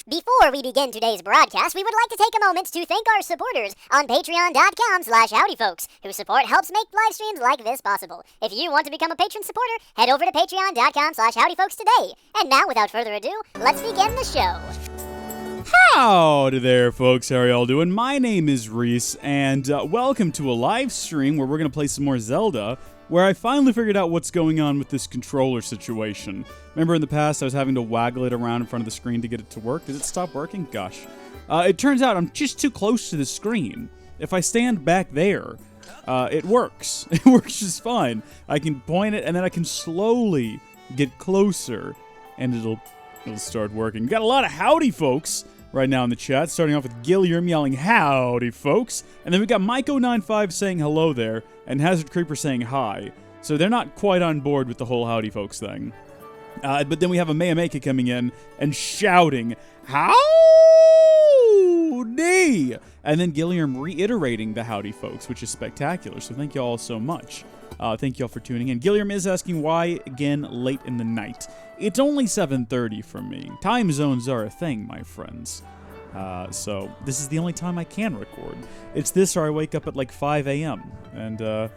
Before we begin today's broadcast, we would like to take a moment to thank our supporters on patreon.com/howdyfolks, whose support helps make live streams like this possible. If you want to become a patron supporter, head over to patreon.com/howdyfolks today. And now, without further ado, let's begin the show. Howdy there, folks. How are y'all doing? My name is Reese, and welcome to a live stream where we're going to play some more Zelda, where I finally figured out what's going on with this controller situation. Remember in the past I was having to waggle it around in front of the screen to get it to work? Did it stop working? Gosh. It turns out I'm just too close to the screen. If I stand back there, it works. It works just fine. I can point it, and then I can slowly get closer, and it'll start working. Got a lot of howdy folks right now in the chat, starting off with Gilliam yelling howdy folks, and then we got Myco95 saying hello there, and Hazard Creeper saying hi. So they're not quite on board with the whole howdy folks thing. But then we have a Mayameka coming in and shouting howdy, and then Gilliam reiterating the howdy folks, which is spectacular. So thank you all so much. Thank you all for tuning in. Gilliam is asking why again late in the night. It's only 7:30 for me. Time zones are a thing, my friends. So this is the only time I can record. It's this or I wake up at like 5 a.m. And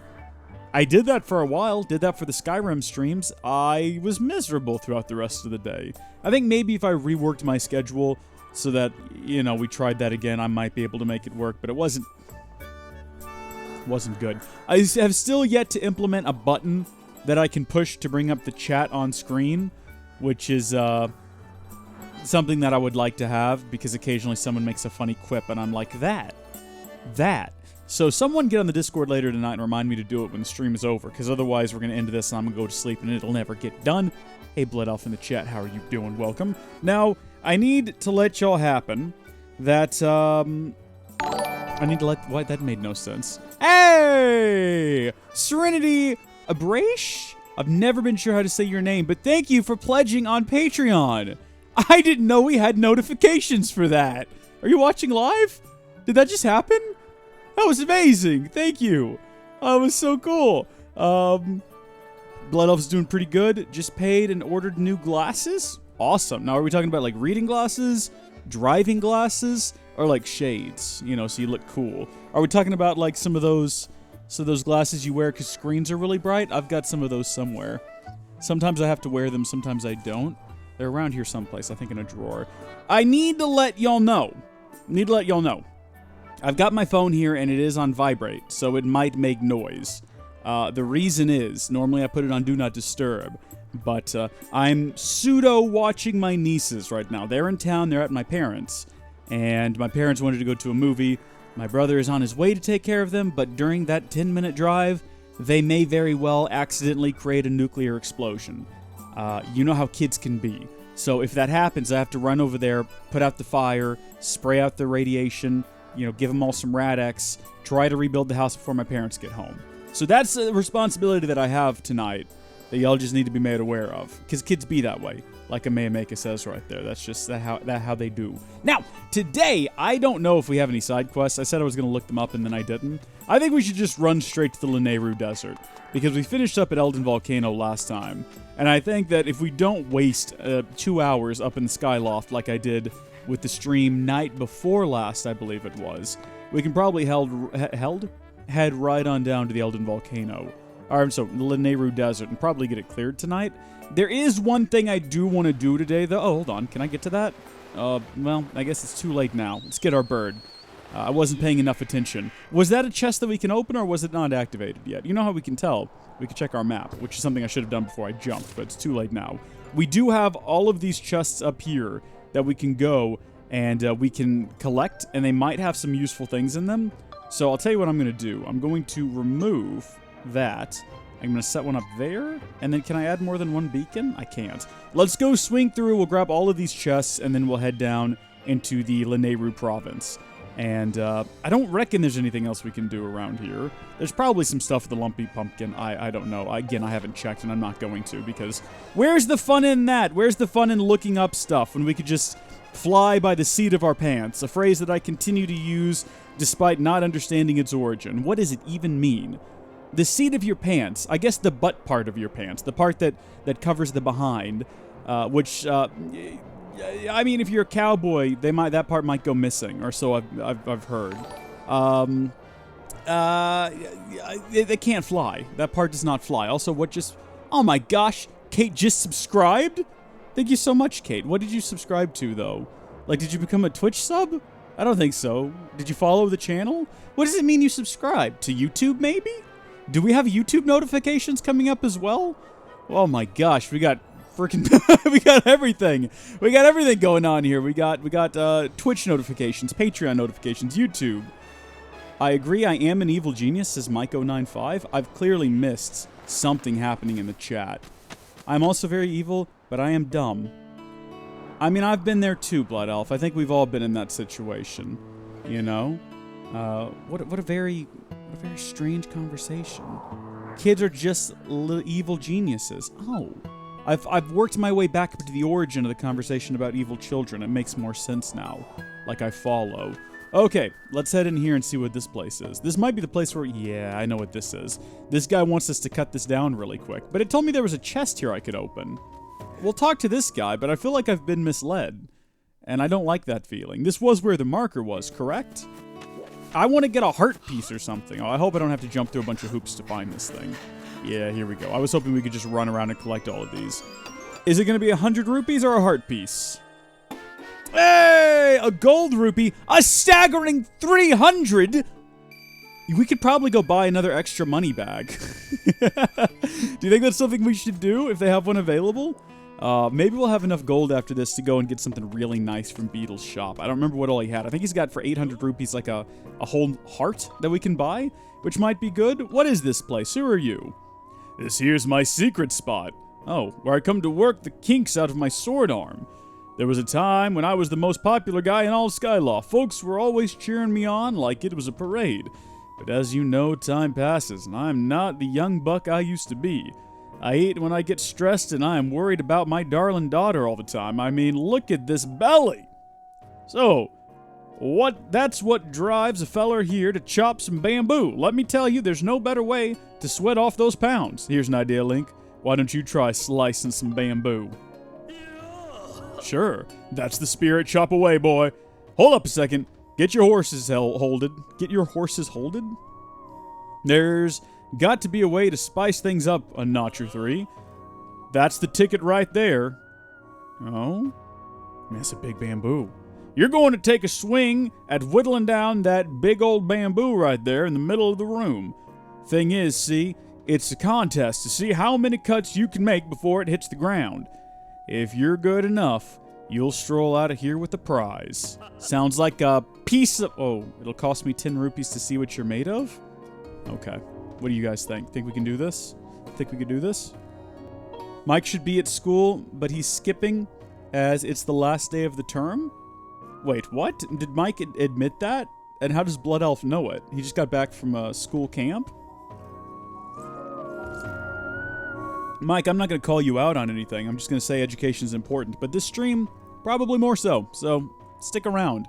I did that for a while. Did that for the Skyrim streams. I was miserable throughout the rest of the day. I think maybe if I reworked my schedule so that, you know, we tried that again, I might be able to make it work. But it wasn't good. I have still yet to implement a button that I can push to bring up the chat on screen, which is something that I would like to have, because occasionally someone makes a funny quip and I'm like, that. So someone get on the Discord later tonight and remind me to do it when the stream is over, because otherwise we're going to end this and I'm going to go to sleep and it'll never get done. Hey, Blood Elf in the chat, how are you doing? Welcome. Now, I need to let y'all happen that, what? That made no sense. Hey! Serenity Abrash? I've never been sure how to say your name, but thank you for pledging on Patreon. I didn't know we had notifications for that. Are you watching live? Did that just happen? That was amazing. Thank you. That was so cool. Blood Elf's doing pretty good. Just paid and ordered new glasses. Awesome. Now, are we talking about like reading glasses, driving glasses, or like shades? You know, so you look cool. Are we talking about like some of those glasses you wear because screens are really bright? I've got some of those somewhere. Sometimes I have to wear them, sometimes I don't. They're around here someplace, I think in a drawer. I need to let y'all know. I've got my phone here and it is on vibrate, so it might make noise. The reason is, normally I put it on Do Not Disturb, but I'm pseudo-watching my nieces right now. They're in town, they're at my parents', and my parents wanted to go to a movie. My brother is on his way to take care of them, but during that 10-minute drive, they may very well accidentally create a nuclear explosion. You know how kids can be. So if that happens, I have to run over there, put out the fire, spray out the radiation, you know, give them all some Rad-X, try to rebuild the house before my parents get home. So that's a responsibility that I have tonight that y'all just need to be made aware of. Because kids be that way, like a Mayameka says right there. That's just how they do. Now, today, I don't know if we have any side quests. I said I was going to look them up and then I didn't. I think we should just run straight to the Lanayru Desert, because we finished up at Elden Volcano last time. And I think that if we don't waste 2 hours up in the Skyloft like I did with the stream night before last, I believe it was, we can probably head right on down to the Elden Volcano. So, the Lanayru Desert, and probably get it cleared tonight. There is one thing I do want to do today, though. Oh, hold on. Can I get to that? Well, I guess it's too late now. Let's get our bird. I wasn't paying enough attention. Was that a chest that we can open, or was it not activated yet? You know how we can tell? We can check our map, which is something I should have done before I jumped, but it's too late now. We do have all of these chests up here that we can go and we can collect, and they might have some useful things in them. So I'll tell you what I'm going to do. I'm going to remove that. I'm going to set one up there, and then can I add more than one beacon? I can't. Let's go swing through, we'll grab all of these chests, and then we'll head down into the Lanayru province. And I don't reckon there's anything else we can do around here. There's probably some stuff with the Lumpy Pumpkin. I don't know. Again, I haven't checked, and I'm not going to, because where's the fun in that? Where's the fun in looking up stuff when we could just fly by the seat of our pants? A phrase that I continue to use despite not understanding its origin. What does it even mean? The seat of your pants, I guess the butt part of your pants, the part that covers the behind, which, I mean, if you're a cowboy, that part might go missing, or so I've heard. They can't fly. That part does not fly. Also, oh my gosh, Kate just subscribed? Thank you so much, Kate. What did you subscribe to, though? Like, did you become a Twitch sub? I don't think so. Did you follow the channel? What does it mean you subscribed? To YouTube, maybe? Do we have YouTube notifications coming up as well? Oh my gosh, we got freaking we got everything. We got everything going on here. We got Twitch notifications, Patreon notifications, YouTube. I agree, I am an evil genius, says Myko95. I've clearly missed something happening in the chat. I'm also very evil, but I am dumb. I mean, I've been there too, Blood Elf. I think we've all been in that situation. You know? What a very strange conversation. Kids are just evil geniuses. Oh. I've worked my way back up to the origin of the conversation about evil children. It makes more sense now. Like I follow. Okay, let's head in here and see what this place is. This might be the place where... Yeah, I know what this is. This guy wants us to cut this down really quick. But it told me there was a chest here I could open. We'll talk to this guy, but I feel like I've been misled. And I don't like that feeling. This was where the marker was, correct? I want to get a heart piece or something. Oh, I hope I don't have to jump through a bunch of hoops to find this thing. Yeah, here we go. I was hoping we could just run around and collect all of these. Is it going to be 100 rupees or a heart piece? Hey! A gold rupee! A staggering 300! We could probably go buy another extra money bag. Do you think that's something we should do if they have one available? Maybe we'll have enough gold after this to go and get something really nice from Beetle's shop. I don't remember what all he had. I think he's got for 800 rupees like a whole heart that we can buy, which might be good. What is this place? Who are you? This here's my secret spot. Oh, where I come to work the kinks out of my sword arm. There was a time when I was the most popular guy in all Skylaw. Folks were always cheering me on like it was a parade. But as you know, time passes, and I'm not the young buck I used to be. I eat when I get stressed, and I am worried about my darling daughter all the time. I mean, look at this belly! So, that's what drives a feller here to chop some bamboo. Let me tell you, there's no better way to sweat off those pounds. Here's an idea, Link. Why don't you try slicing some bamboo? Sure, that's the spirit. Chop away, boy. Hold up a second. Get your horses holded. Get your horses holded? There's got to be a way to spice things up a notch or three. That's the ticket right there. Oh? Man, that's a big bamboo. You're going to take a swing at whittling down that big old bamboo right there in the middle of the room. Thing is, see, it's a contest to see how many cuts you can make before it hits the ground. If you're good enough, you'll stroll out of here with a prize. Sounds like a piece of... Oh, it'll cost me 10 rupees to see what you're made of? Okay. What do you guys think? Think we can do this? Think we could do this? Mike should be at school, but he's skipping as it's the last day of the term? Wait, what? Did Mike admit that? And how does Blood Elf know it? He just got back from a school camp? Mike, I'm not going to call you out on anything. I'm just going to say education is important. But this stream, probably more so. So, stick around.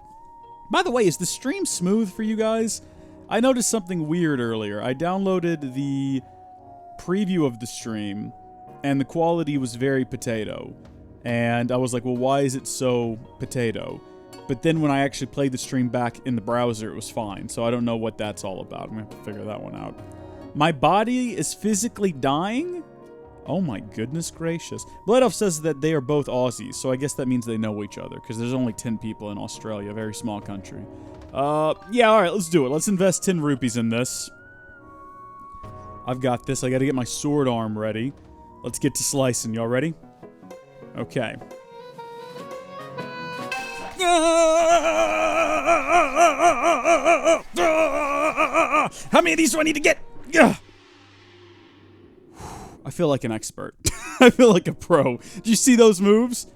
By the way, is the stream smooth for you guys? I noticed something weird earlier. I downloaded the preview of the stream, and the quality was very potato. And I was like, well, why is it so potato? But then when I actually played the stream back in the browser, it was fine. So I don't know what that's all about. I'm going to have to figure that one out. My body is physically dying? Oh my goodness gracious. Blood Elf says that they are both Aussies, so I guess that means they know each other, because there's only 10 people in Australia, a very small country. Yeah, alright, let's do it. Let's invest 10 rupees in this. I've got this. I gotta get my sword arm ready. Let's get to slicing. Y'all ready? Okay. How many of these do I need to get? I feel like an expert. I feel like a pro. Did you see those moves?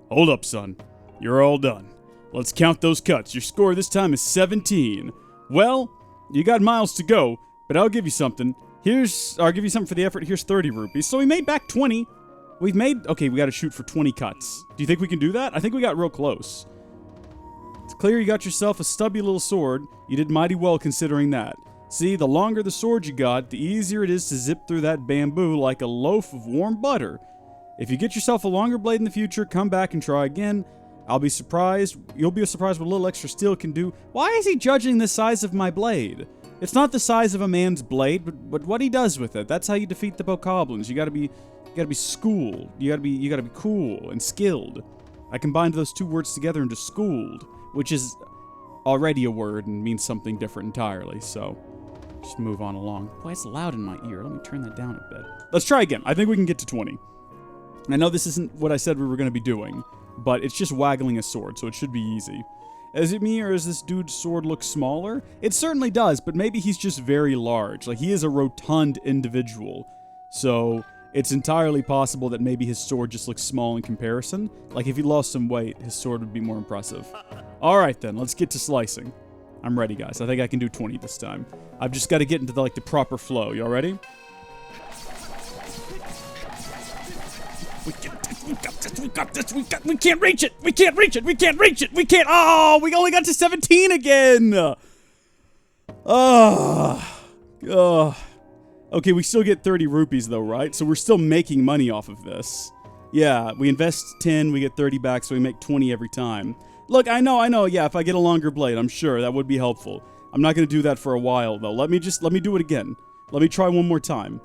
Hold up, son. You're all done. Let's count those cuts. Your score this time is 17. Well, you got miles to go, but I'll give you something. I'll give you something for the effort. Here's 30 rupees. So we made back 20. Okay, we got to shoot for 20 cuts. Do you think we can do that? I think we got real close. clear you got yourself a stubby little sword. You did mighty well considering that. See, the longer the sword you got, the easier it is to zip through that bamboo like a loaf of warm butter. If you get yourself a longer blade in the future, come back and try again. I'll be surprised. You'll be surprised what a little extra steel can do. Why is he judging the size of my blade? It's not the size of a man's blade, but what he does with it. That's how you defeat the bokoblins. You gotta be schooled. You gotta be cool and skilled. I combined those two words together into schooled, which is already a word and means something different entirely, so just move on along. Boy, it's loud in my ear. Let me turn that down a bit. Let's try again. I think we can get to 20. I know this isn't what I said we were going to be doing, but it's just waggling a sword, so it should be easy. Is it me, or does this dude's sword look smaller? It certainly does, but maybe he's just very large. Like, he is a rotund individual, so it's entirely possible that maybe his sword just looks small in comparison. Like, if he lost some weight, his sword would be more impressive. Alright then, let's get to slicing. I'm ready, guys. I think I can do 20 this time. I've just got to get into the proper flow. Y'all ready? We can't reach it! We can't reach it! Oh, we only got to 17 again! Okay, we still get 30 rupees though, right? So we're still making money off of this. Yeah, we invest 10, we get 30 back, so we make 20 every time. Look, I know, yeah, if I get a longer blade, I'm sure that would be helpful. I'm not gonna do that for a while though. Let me do it again. Let me try one more time.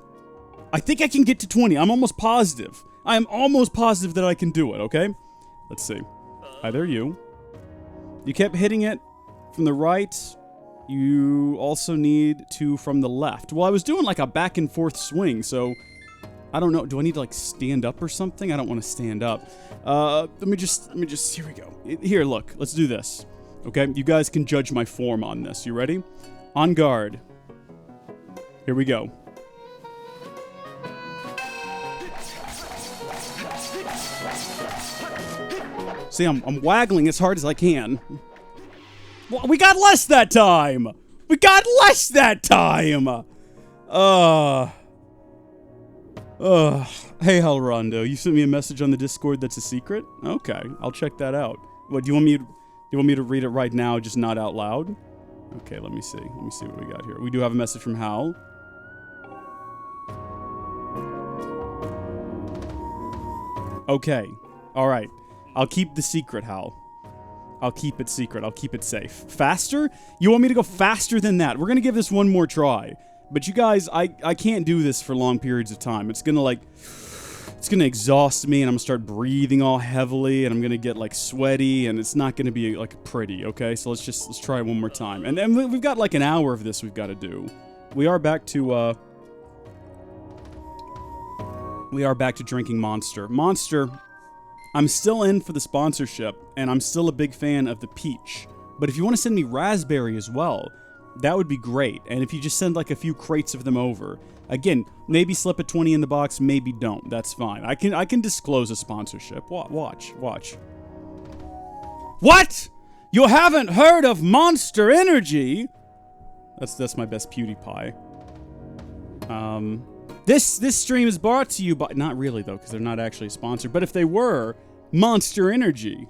I think I can get to 20. I'm almost positive. I am almost positive that I can do it, okay? Let's see. Hi there, you. You kept hitting it from the right. You also need to from the left. Well, I was doing like a back and forth swing, so I don't know. Do I need to like stand up or something? I don't want to stand up. Let me just, here we go. Here, look, let's do this. Okay, you guys can judge my form on this. You ready? On guard. Here we go. See, I'm waggling as hard as I can. Well, we got less that time! We got less that time! Hey, Halrondo, you sent me a message on the Discord that's a secret? Okay, I'll check that out. What, do you want me to read it right now, just not out loud? Okay, let me see. Let me see what we got here. We do have a message from Hal. Okay, alright. I'll keep the secret, Hal. I'll keep it secret. I'll keep it safe. Faster? You want me to go faster than that? We're gonna give this one more try. But you guys, I can't do this for long periods of time. It's gonna exhaust me, and I'm gonna start breathing all heavily, and I'm gonna get like sweaty, and it's not gonna be like pretty, okay? So let's try it one more time. And then we've got like an hour of this we've got to do. We are back to drinking Monster. Monster, I'm still in for the sponsorship, and I'm still a big fan of the peach. But if you want to send me raspberry as well, that would be great. And if you just send like a few crates of them over, again, maybe slip a 20 in the box, maybe don't. That's fine. I can disclose a sponsorship. Watch. What? You haven't heard of Monster Energy? That's my best PewDiePie. This stream is brought to you by... Not really, though, because they're not actually sponsored. But if they were, Monster Energy.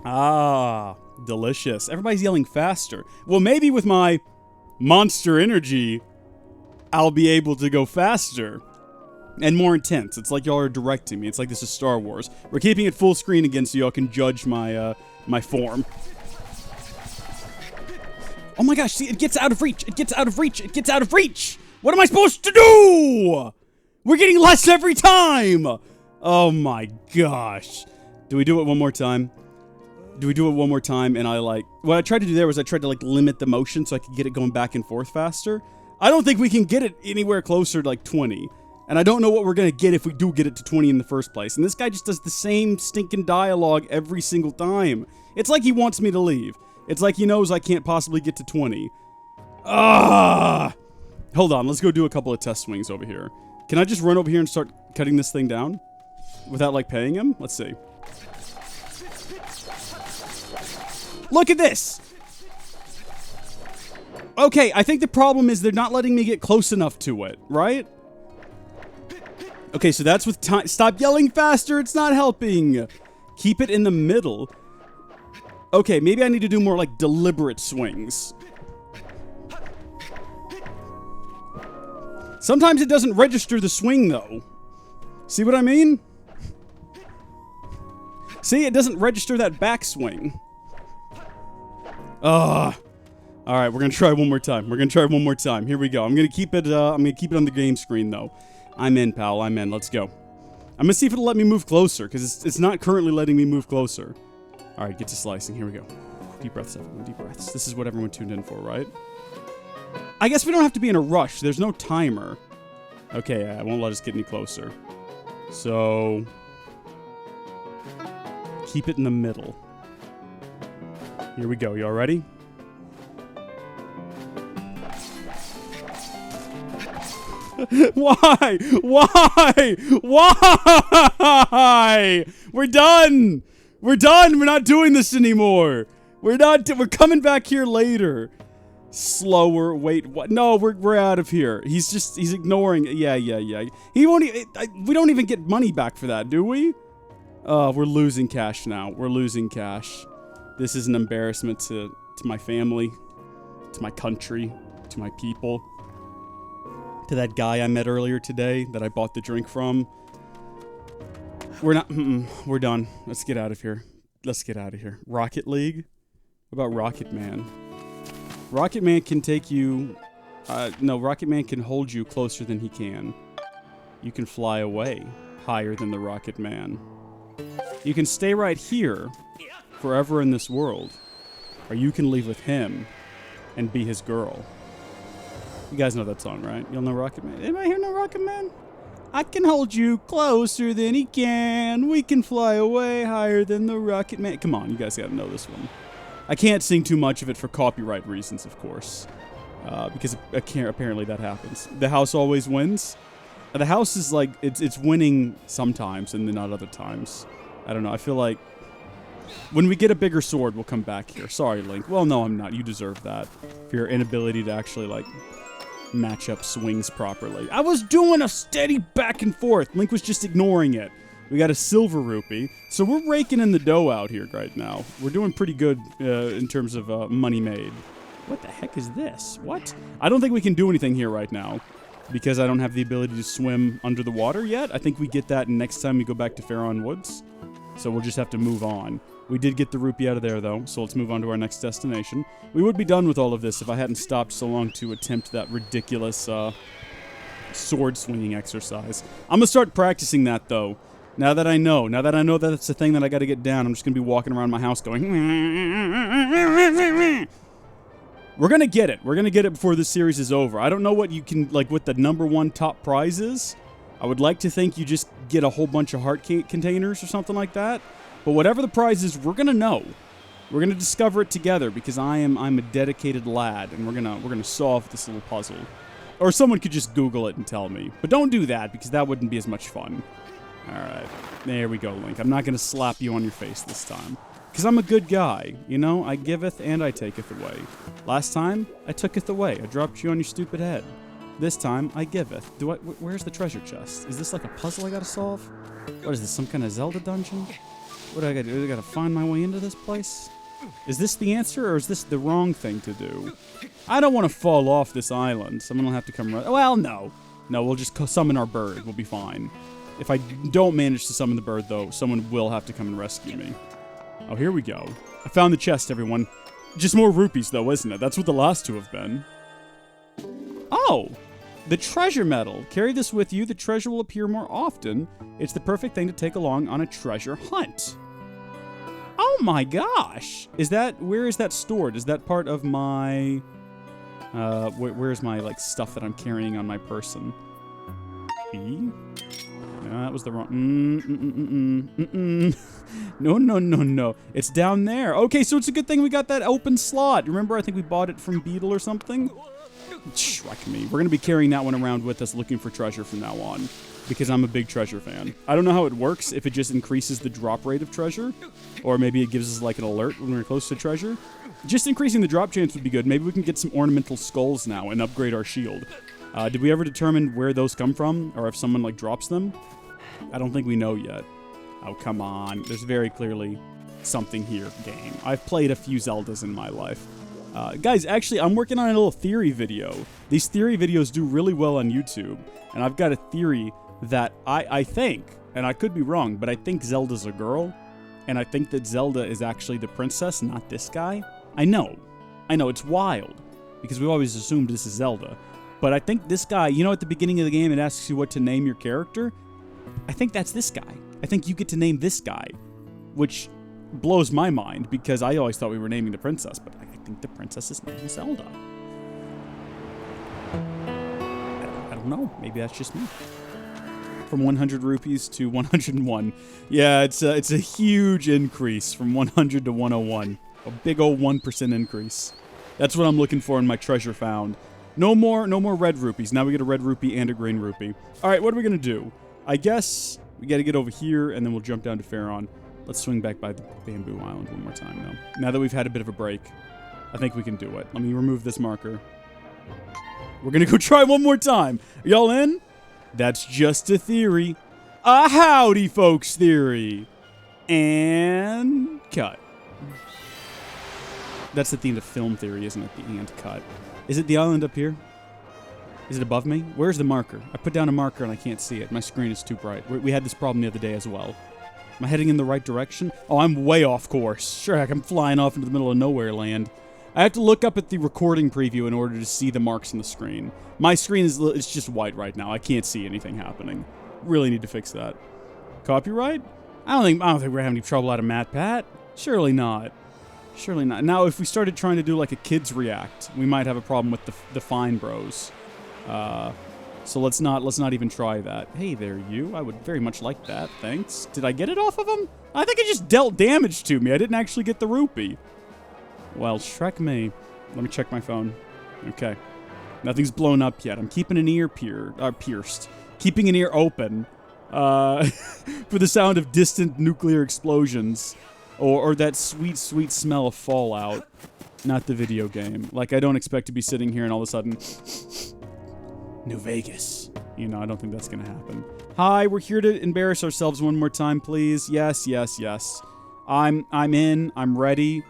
Ah, delicious. Everybody's yelling faster. Well, maybe with my Monster Energy, I'll be able to go faster. And more intense. It's like y'all are directing me. It's like this is Star Wars. We're keeping it full screen again so y'all can judge my, my form. Oh my gosh, see, it gets out of reach. It gets out of reach. It gets out of reach. What am I supposed to do? We're getting less every time. Oh my gosh. Do we do it one more time? Do we do it one more time? And what I tried to do there was I tried to like limit the motion so I could get it going back and forth faster. I don't think we can get it anywhere closer to like 20. And I don't know what we're going to get if we do get it to 20 in the first place. And this guy just does the same stinking dialogue every single time. It's like he wants me to leave. It's like he knows I can't possibly get to 20. Hold on, let's go do a couple of test swings over here. Can I just run over here and start cutting this thing down? Without, like, paying him? Let's see. Look at this! Okay, I think the problem is they're not letting me get close enough to it, right? Okay, so that's with time. Stop yelling faster. It's not helping. Keep it in the middle. Okay, maybe I need to do more like deliberate swings. Sometimes it doesn't register the swing though. See what I mean? See, it doesn't register that backswing. Ugh. All right, we're gonna try one more time. Here we go. I'm gonna keep it on the game screen though. I'm in, pal. I'm in. Let's go. I'm gonna see if it'll let me move closer because it's not currently letting me move closer. All right, get to slicing. Here we go. Deep breaths, everyone. Deep breaths. This is what everyone tuned in for, right? I guess we don't have to be in a rush. There's no timer. Okay, yeah, it won't let us get any closer. So keep it in the middle. Here we go. Y'all ready? Why? We're done. We're not doing this anymore. We're coming back here later. Slower. Wait, what? No, we're out of here. He's ignoring. Yeah. He won't. We don't even get money back for that, do we? We're losing cash now. This is an embarrassment to my family, to my country, to my people. To that guy I met earlier today that I bought the drink from. We're done. Let's get out of here. Rocket League? What about Rocket Man? Rocket Man can take you... no, Rocket Man can hold you closer than he can. You can fly away higher than the Rocket Man. You can stay right here forever in this world. Or you can leave with him and be his girl. You guys know that song, right? You'll know Rocket Man. Anybody here know Rocket Man? I can hold you closer than he can. We can fly away higher than the Rocket Man. Come on, you guys gotta know this one. I can't sing too much of it for copyright reasons, of course. Because apparently that happens. The house always wins. The house is like, it's winning sometimes and then not other times. I don't know, I feel like when we get a bigger sword, we'll come back here. Sorry, Link. Well, no, I'm not. You deserve that. For your inability to actually, like, match up swings properly. I was doing a steady back and forth. Link was just ignoring it. We got a silver rupee. So we're raking in the dough out here right now. We're doing pretty good in terms of money made. What the heck is this? What? I don't think we can do anything here right now because I don't have the ability to swim under the water yet. I think we get that next time we go back to Farron Woods. So we'll just have to move on. We did get the rupee out of there, though, so let's move on to our next destination. We would be done with all of this if I hadn't stopped so long to attempt that ridiculous sword-swinging exercise. I'm going to start practicing that, though. Now that I know that it's a thing that I got to get down, I'm just going to be walking around my house going... We're going to get it. We're going to get it before this series is over. I don't know what you can, like, what the #1 top prize is. I would like to think you just get a whole bunch of heart containers or something like that. But whatever the prize is, we're gonna know. We're gonna discover it together because I'm a dedicated lad, and we're gonna solve this little puzzle. Or someone could just Google it and tell me. But don't do that because that wouldn't be as much fun. All right, there we go, Link. I'm not gonna slap you on your face this time because I'm a good guy. You know, I giveth and I taketh away. Last time I tooketh away. I dropped you on your stupid head. This time I giveth. Where's the treasure chest? Is this like a puzzle I gotta solve? What is this? Some kind of Zelda dungeon? What do I gotta do? I gotta find my way into this place? Is this the answer, or is this the wrong thing to do? I don't want to fall off this island. Someone will have to come... Well, no. No, we'll just summon our bird. We'll be fine. If I don't manage to summon the bird, though, someone will have to come and rescue me. Oh, here we go. I found the chest, everyone. Just more rupees, though, isn't it? That's what the last two have been. Oh! The treasure medal. Carry this with you. The treasure will appear more often. It's the perfect thing to take along on a treasure hunt. Oh my gosh! Where is that stored? Is that part of my... where's my, like, stuff that I'm carrying on my person? B? No, that was the wrong... No. It's down there. Okay, so it's a good thing we got that open slot. Remember, I think we bought it from Beetle or something? Shrek me. We're going to be carrying that one around with us looking for treasure from now on. Because I'm a big treasure fan. I don't know how it works, if it just increases the drop rate of treasure. Or maybe it gives us like an alert when we're close to treasure. Just increasing the drop chance would be good. Maybe we can get some ornamental skulls now and upgrade our shield. Did we ever determine where those come from, or if someone, like, drops them? I don't think we know yet. Oh, come on. There's very clearly something here, game. I've played a few Zeldas in my life. Guys, actually, I'm working on a little theory video. These theory videos do really well on YouTube, and I've got a theory that I think, and I could be wrong, but I think Zelda's a girl, and I think that Zelda is actually the princess, not this guy. I know, it's wild, because we've always assumed this is Zelda, but I think this guy, you know, at the beginning of the game, it asks you what to name your character? I think that's this guy. I think you get to name this guy, which blows my mind, because I always thought we were naming the princess, but I think the princess's name is Zelda. I don't know. Maybe that's just me. From 100 rupees to 101. Yeah, it's a huge increase from 100 to 101. A big old 1% increase. That's what I'm looking for in my treasure found. No more red rupees. Now we get a red rupee and a green rupee. All right, what are we gonna do? I guess we got to get over here, and then we'll jump down to Pharaon. Let's swing back by the Bamboo Island one more time, though. Now that we've had a bit of a break, I think we can do it. Let me remove this marker. We're gonna go try one more time. Are y'all in? That's just a theory. A howdy, folks theory. And cut. That's the theme of film theory, isn't it? The and cut. Is it the island up here? Is it above me? Where's the marker? I put down a marker and I can't see it. My screen is too bright. We had this problem the other day as well. Am I heading in the right direction? Oh, I'm way off course. Sure, heck, I'm flying off into the middle of nowhere land. I have to look up at the recording preview in order to see the marks on the screen. My screen is it's just white right now. I can't see anything happening. Really need to fix that. Copyright? I don't think we're having any trouble out of MatPat. Surely not. Surely not. Now, if we started trying to do like a kids react, we might have a problem with the Fine Bros. So let's not even try that. Hey there, you. I would very much like that. Thanks. Did I get it off of him? I think it just dealt damage to me. I didn't actually get the rupee. Well, Shrek me. Let me check my phone. Okay. Nothing's blown up yet. I'm keeping an ear pierced. Keeping an ear open. For the sound of distant nuclear explosions. Or that sweet, sweet smell of Fallout. Not the video game. Like, I don't expect to be sitting here and all of a sudden... New Vegas. You know, I don't think that's gonna happen. Hi, we're here to embarrass ourselves one more time, please. Yes, yes, yes. I'm in. I'm ready.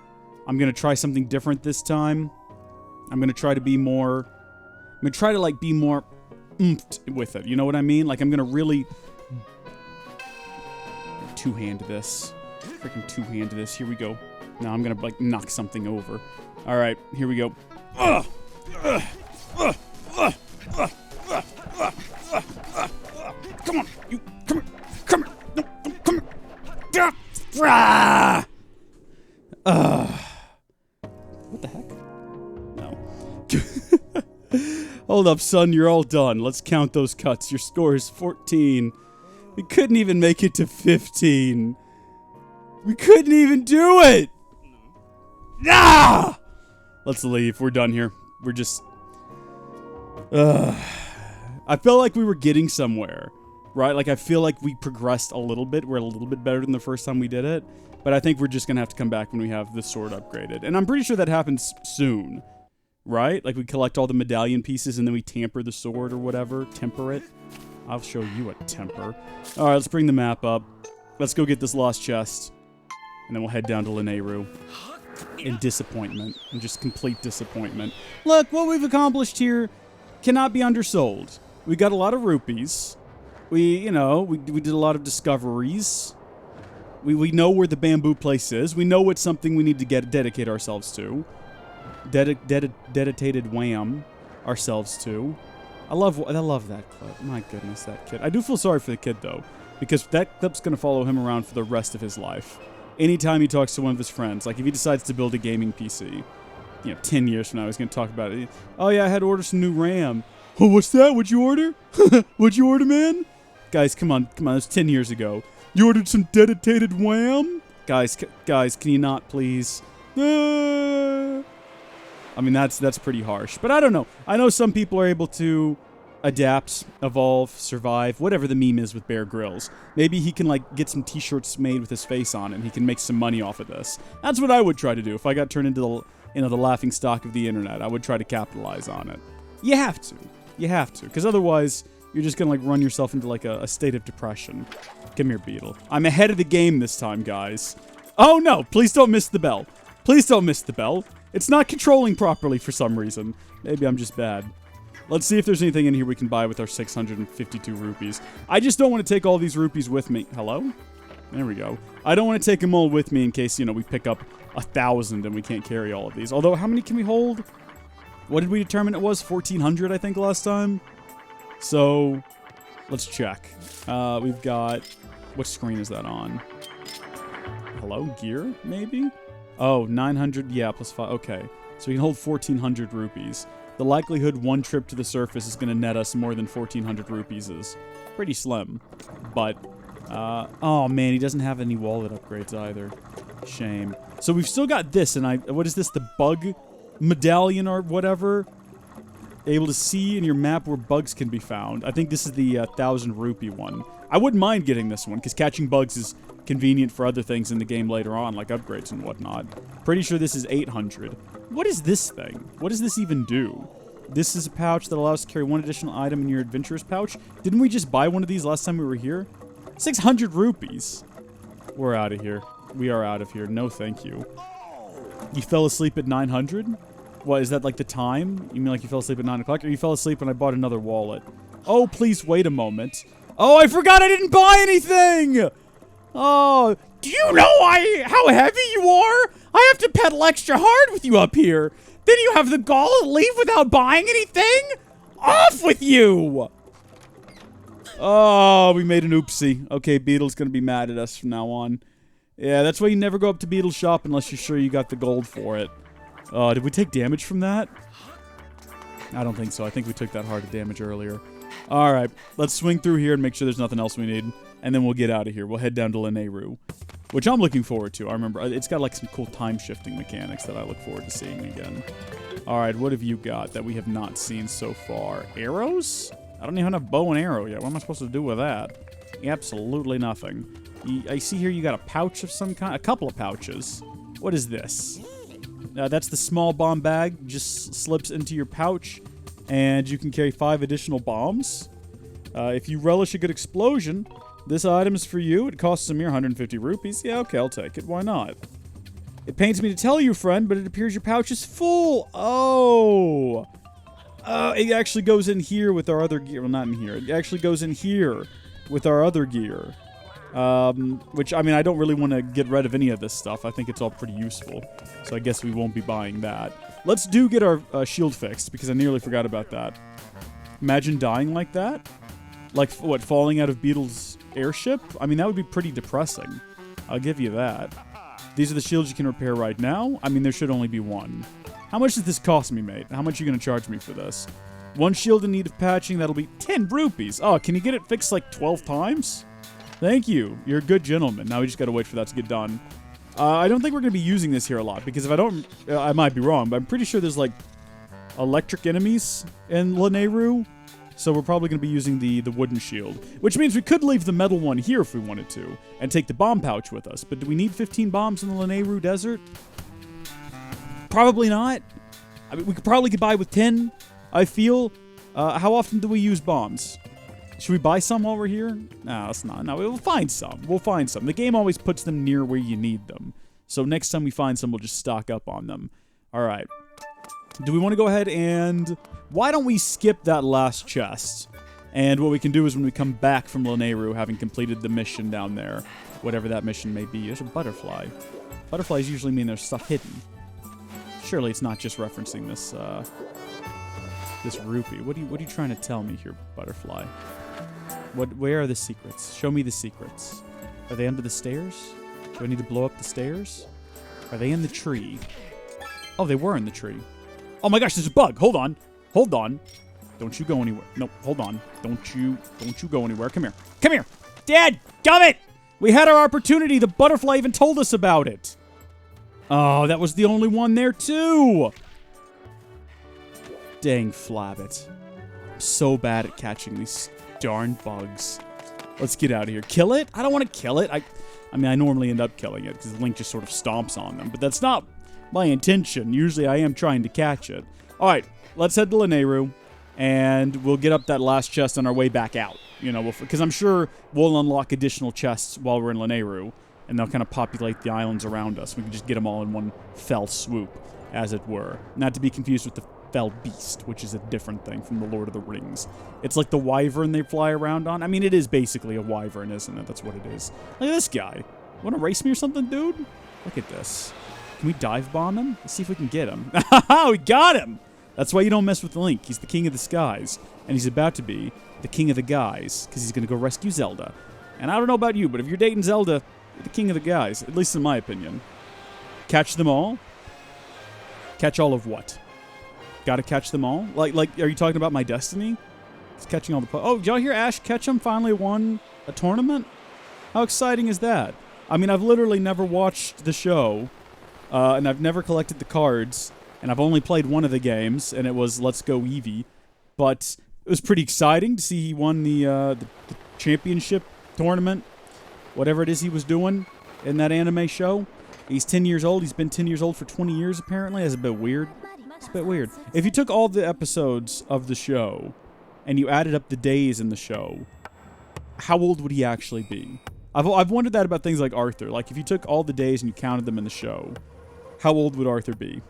I'm gonna try something different this time. I'm gonna try to be more... I'm gonna try to, like, be more oomphed with it. You know what I mean? Like, I'm gonna really... two-hand this. Freaking two-hand this. Here we go. Now I'm gonna, like, knock something over. Alright, here we go. Come on, you come here, no, come here. What the heck? No. Hold up, son, you're all done. Let's count those cuts. Your score is 14. We couldn't even make it to 15. We couldn't even do it. Ah! Let's leave. We're done here. We're just... I felt like we were getting somewhere, right? Like, I feel like we progressed a little bit. We're a little bit better than the first time we did it. But I think we're just going to have to come back when we have the sword upgraded. And I'm pretty sure that happens soon, right? Like, we collect all the medallion pieces and then we tamper the sword or whatever. Temper it. I'll show you a temper. All right, let's bring the map up. Let's go get this lost chest. And then we'll head down to Lanayru. In disappointment. In just complete disappointment. Look, what we've accomplished here cannot be undersold. We got a lot of rupees. We did a lot of discoveries. We know where the bamboo place is. We know it's something we need to dedicate ourselves to. Dedicated wham ourselves to. I love that clip. My goodness, that kid. I do feel sorry for the kid, though, because that clip's going to follow him around for the rest of his life. Anytime he talks to one of his friends, like if he decides to build a gaming PC, 10 years from now, he's going to talk about it. Oh, yeah, I had to order some new RAM. Oh, what's that? What'd you order? What'd you order, man? Guys, come on. That's 10 years ago. You ordered some dedicated wham? Guys, can you not, please? I mean, that's pretty harsh. But I don't know. I know some people are able to adapt, evolve, survive, whatever the meme is with Bear Grylls. Maybe he can, like, get some t-shirts made with his face on it, and he can make some money off of this. That's what I would try to do if I got turned into the laughing stock of the internet. I would try to capitalize on it. You have to. You have to, because otherwise you're just gonna like run yourself into like a state of depression. Come here, beetle. I'm ahead of the game this time, guys. Oh no, please don't miss the bell. Please don't miss the bell. It's not controlling properly for some reason. Maybe I'm just bad. Let's see if there's anything in here we can buy with our 652 rupees. I just don't want to take all these rupees with me. Hello? There we go. I don't want to take them all with me in case, you know, we pick up 1,000 and we can't carry all of these. Although, how many can we hold? What did we determine it was? 1,400, I think, last time? So, let's check. We've got... What screen is that on? Hello? Gear, maybe? Oh, 900. Yeah, plus 5. Okay. So we can hold 1,400 rupees. The likelihood one trip to the surface is going to net us more than 1,400 rupees is pretty slim. But, oh man, he doesn't have any wallet upgrades either. Shame. So we've still got this, and what is this, the bug medallion or whatever? Able to see in your map where bugs can be found. I think this is the 1,000 rupee one. I wouldn't mind getting this one, because catching bugs is convenient for other things in the game later on, like upgrades and whatnot. Pretty sure this is 800. What is this thing? What does this even do? This is a pouch that allows us to carry one additional item in your adventurer's pouch. Didn't we just buy one of these last time we were here? 600 rupees. We're out of here. We are out of here. No, thank you. You fell asleep at 900? What, is that like the time? You mean like you fell asleep at 9 o'clock? Or you fell asleep when I bought another wallet? Oh, please wait a moment. Oh, I forgot I didn't buy anything! Oh, do you know how heavy you are? I have to pedal extra hard with you up here. Then you have the gall to leave without buying anything? Off with you! Oh, we made an oopsie. Okay, Beetle's gonna be mad at us from now on. Yeah, that's why you never go up to Beetle's shop unless you're sure you got the gold for it. Did we take damage from that? I don't think so. I think we took that hard of damage earlier. Alright, let's swing through here and make sure there's nothing else we need. And then we'll get out of here. We'll head down to Lanayru, which I'm looking forward to. I remember, it's got like some cool time-shifting mechanics that I look forward to seeing again. Alright, what have you got that we have not seen so far? Arrows? I don't even have a bow and arrow yet. What am I supposed to do with that? Absolutely nothing. I see here you got a pouch of some kind. A couple of pouches. What is this? That's the small bomb bag. Just slips into your pouch, and you can carry 5 additional bombs. If you relish a good explosion, this item is for you. It costs a mere 150 rupees. Yeah, okay, I'll take it. Why not? It pains me to tell you, friend, but it appears your pouch is full. Oh. It actually goes in here with our other gear. Well, not in here. It actually goes in here with our other gear. Which, I mean, I don't really want to get rid of any of this stuff. I think it's all pretty useful. So I guess we won't be buying that. Let's get our shield fixed, because I nearly forgot about that. Imagine dying like that? Like, what, falling out of Beetle's airship? I mean, that would be pretty depressing. I'll give you that. These are the shields you can repair right now. I mean, there should only be one. How much does this cost me, mate? How much are you going to charge me for this? One shield in need of patching, that'll be 10 rupees. Oh, can you get it fixed like 12 times? Thank you. You're a good gentleman. Now we just got to wait for that to get done. I don't think we're going to be using this here a lot, because if I don't... I might be wrong, but I'm pretty sure there's, like, electric enemies in Lanayru. So we're probably going to be using the wooden shield. Which means we could leave the metal one here if we wanted to, and take the bomb pouch with us. But do we need 15 bombs in the Lanayru desert? Probably not. I mean, we could probably get by with 10, I feel. How often do we use bombs? Should we buy some while we're here? No, it's not. No, we'll find some. We'll find some. The game always puts them near where you need them. So next time we find some, we'll just stock up on them. All right. Do we want to go ahead and... Why don't we skip that last chest? And what we can do is when we come back from Lanayru, having completed the mission down there, whatever that mission may be. There's a butterfly. Butterflies usually mean there's stuff hidden. Surely it's not just referencing this, this rupee. What are you trying to tell me here, butterfly? Where are the secrets? Show me the secrets. Are they under the stairs? Do I need to blow up the stairs? Are they in the tree? Oh, they were in the tree. Oh my gosh, there's a bug. Hold on. Hold on. Don't you go anywhere. No, hold on. Don't you go anywhere. Come here. Come here. Dad, gummit! We had our opportunity. The butterfly even told us about it. Oh, that was the only one there too. Dang flabbit. I'm so bad at catching these darn bugs. Let's get out of here. Kill it? I don't want to kill it. I mean, I normally end up killing it because Link just sort of stomps on them, but that's not my intention. Usually I am trying to catch it. All right, let's head to Lanayru. and we'll get up that last chest on our way back out. You know, because I'm sure we'll unlock additional chests while we're in Lanayru, and they'll kind of populate the islands around us. We can just get them all in one fell swoop, as it were. Not to be confused with the fell beast, which is a different thing from the Lord of the Rings. It's like the wyvern they fly around on. I mean, it is basically a wyvern, isn't it? That's what it is. Look at this guy. Want to race me or something, dude? Look at this. Can we dive bomb him? Let's see if we can get him. We got him! That's why you don't mess with Link. He's the king of the skies. And he's about to be the king of the guys, because he's going to go rescue Zelda. And I don't know about you, but if you're dating Zelda, you're the king of the guys, at least in my opinion. Catch them all? Catch all of what? Gotta catch them all? Like, are you talking about my destiny? He's catching all the... Oh, did y'all hear Ash Ketchum finally won a tournament? How exciting is that? I mean, I've literally never watched the show, and I've never collected the cards, and I've only played one of the games, and it was Let's Go Eevee. But it was pretty exciting to see he won the championship tournament, whatever it is he was doing in that anime show. He's 10 years old. He's been 10 years old for 20 years, apparently. That's a bit weird. It's a bit weird. If you took all the episodes of the show and you added up the days in the show, how old would he actually be? I've wondered that about things like Arthur. Like, if you took all the days and you counted them in the show, how old would Arthur be?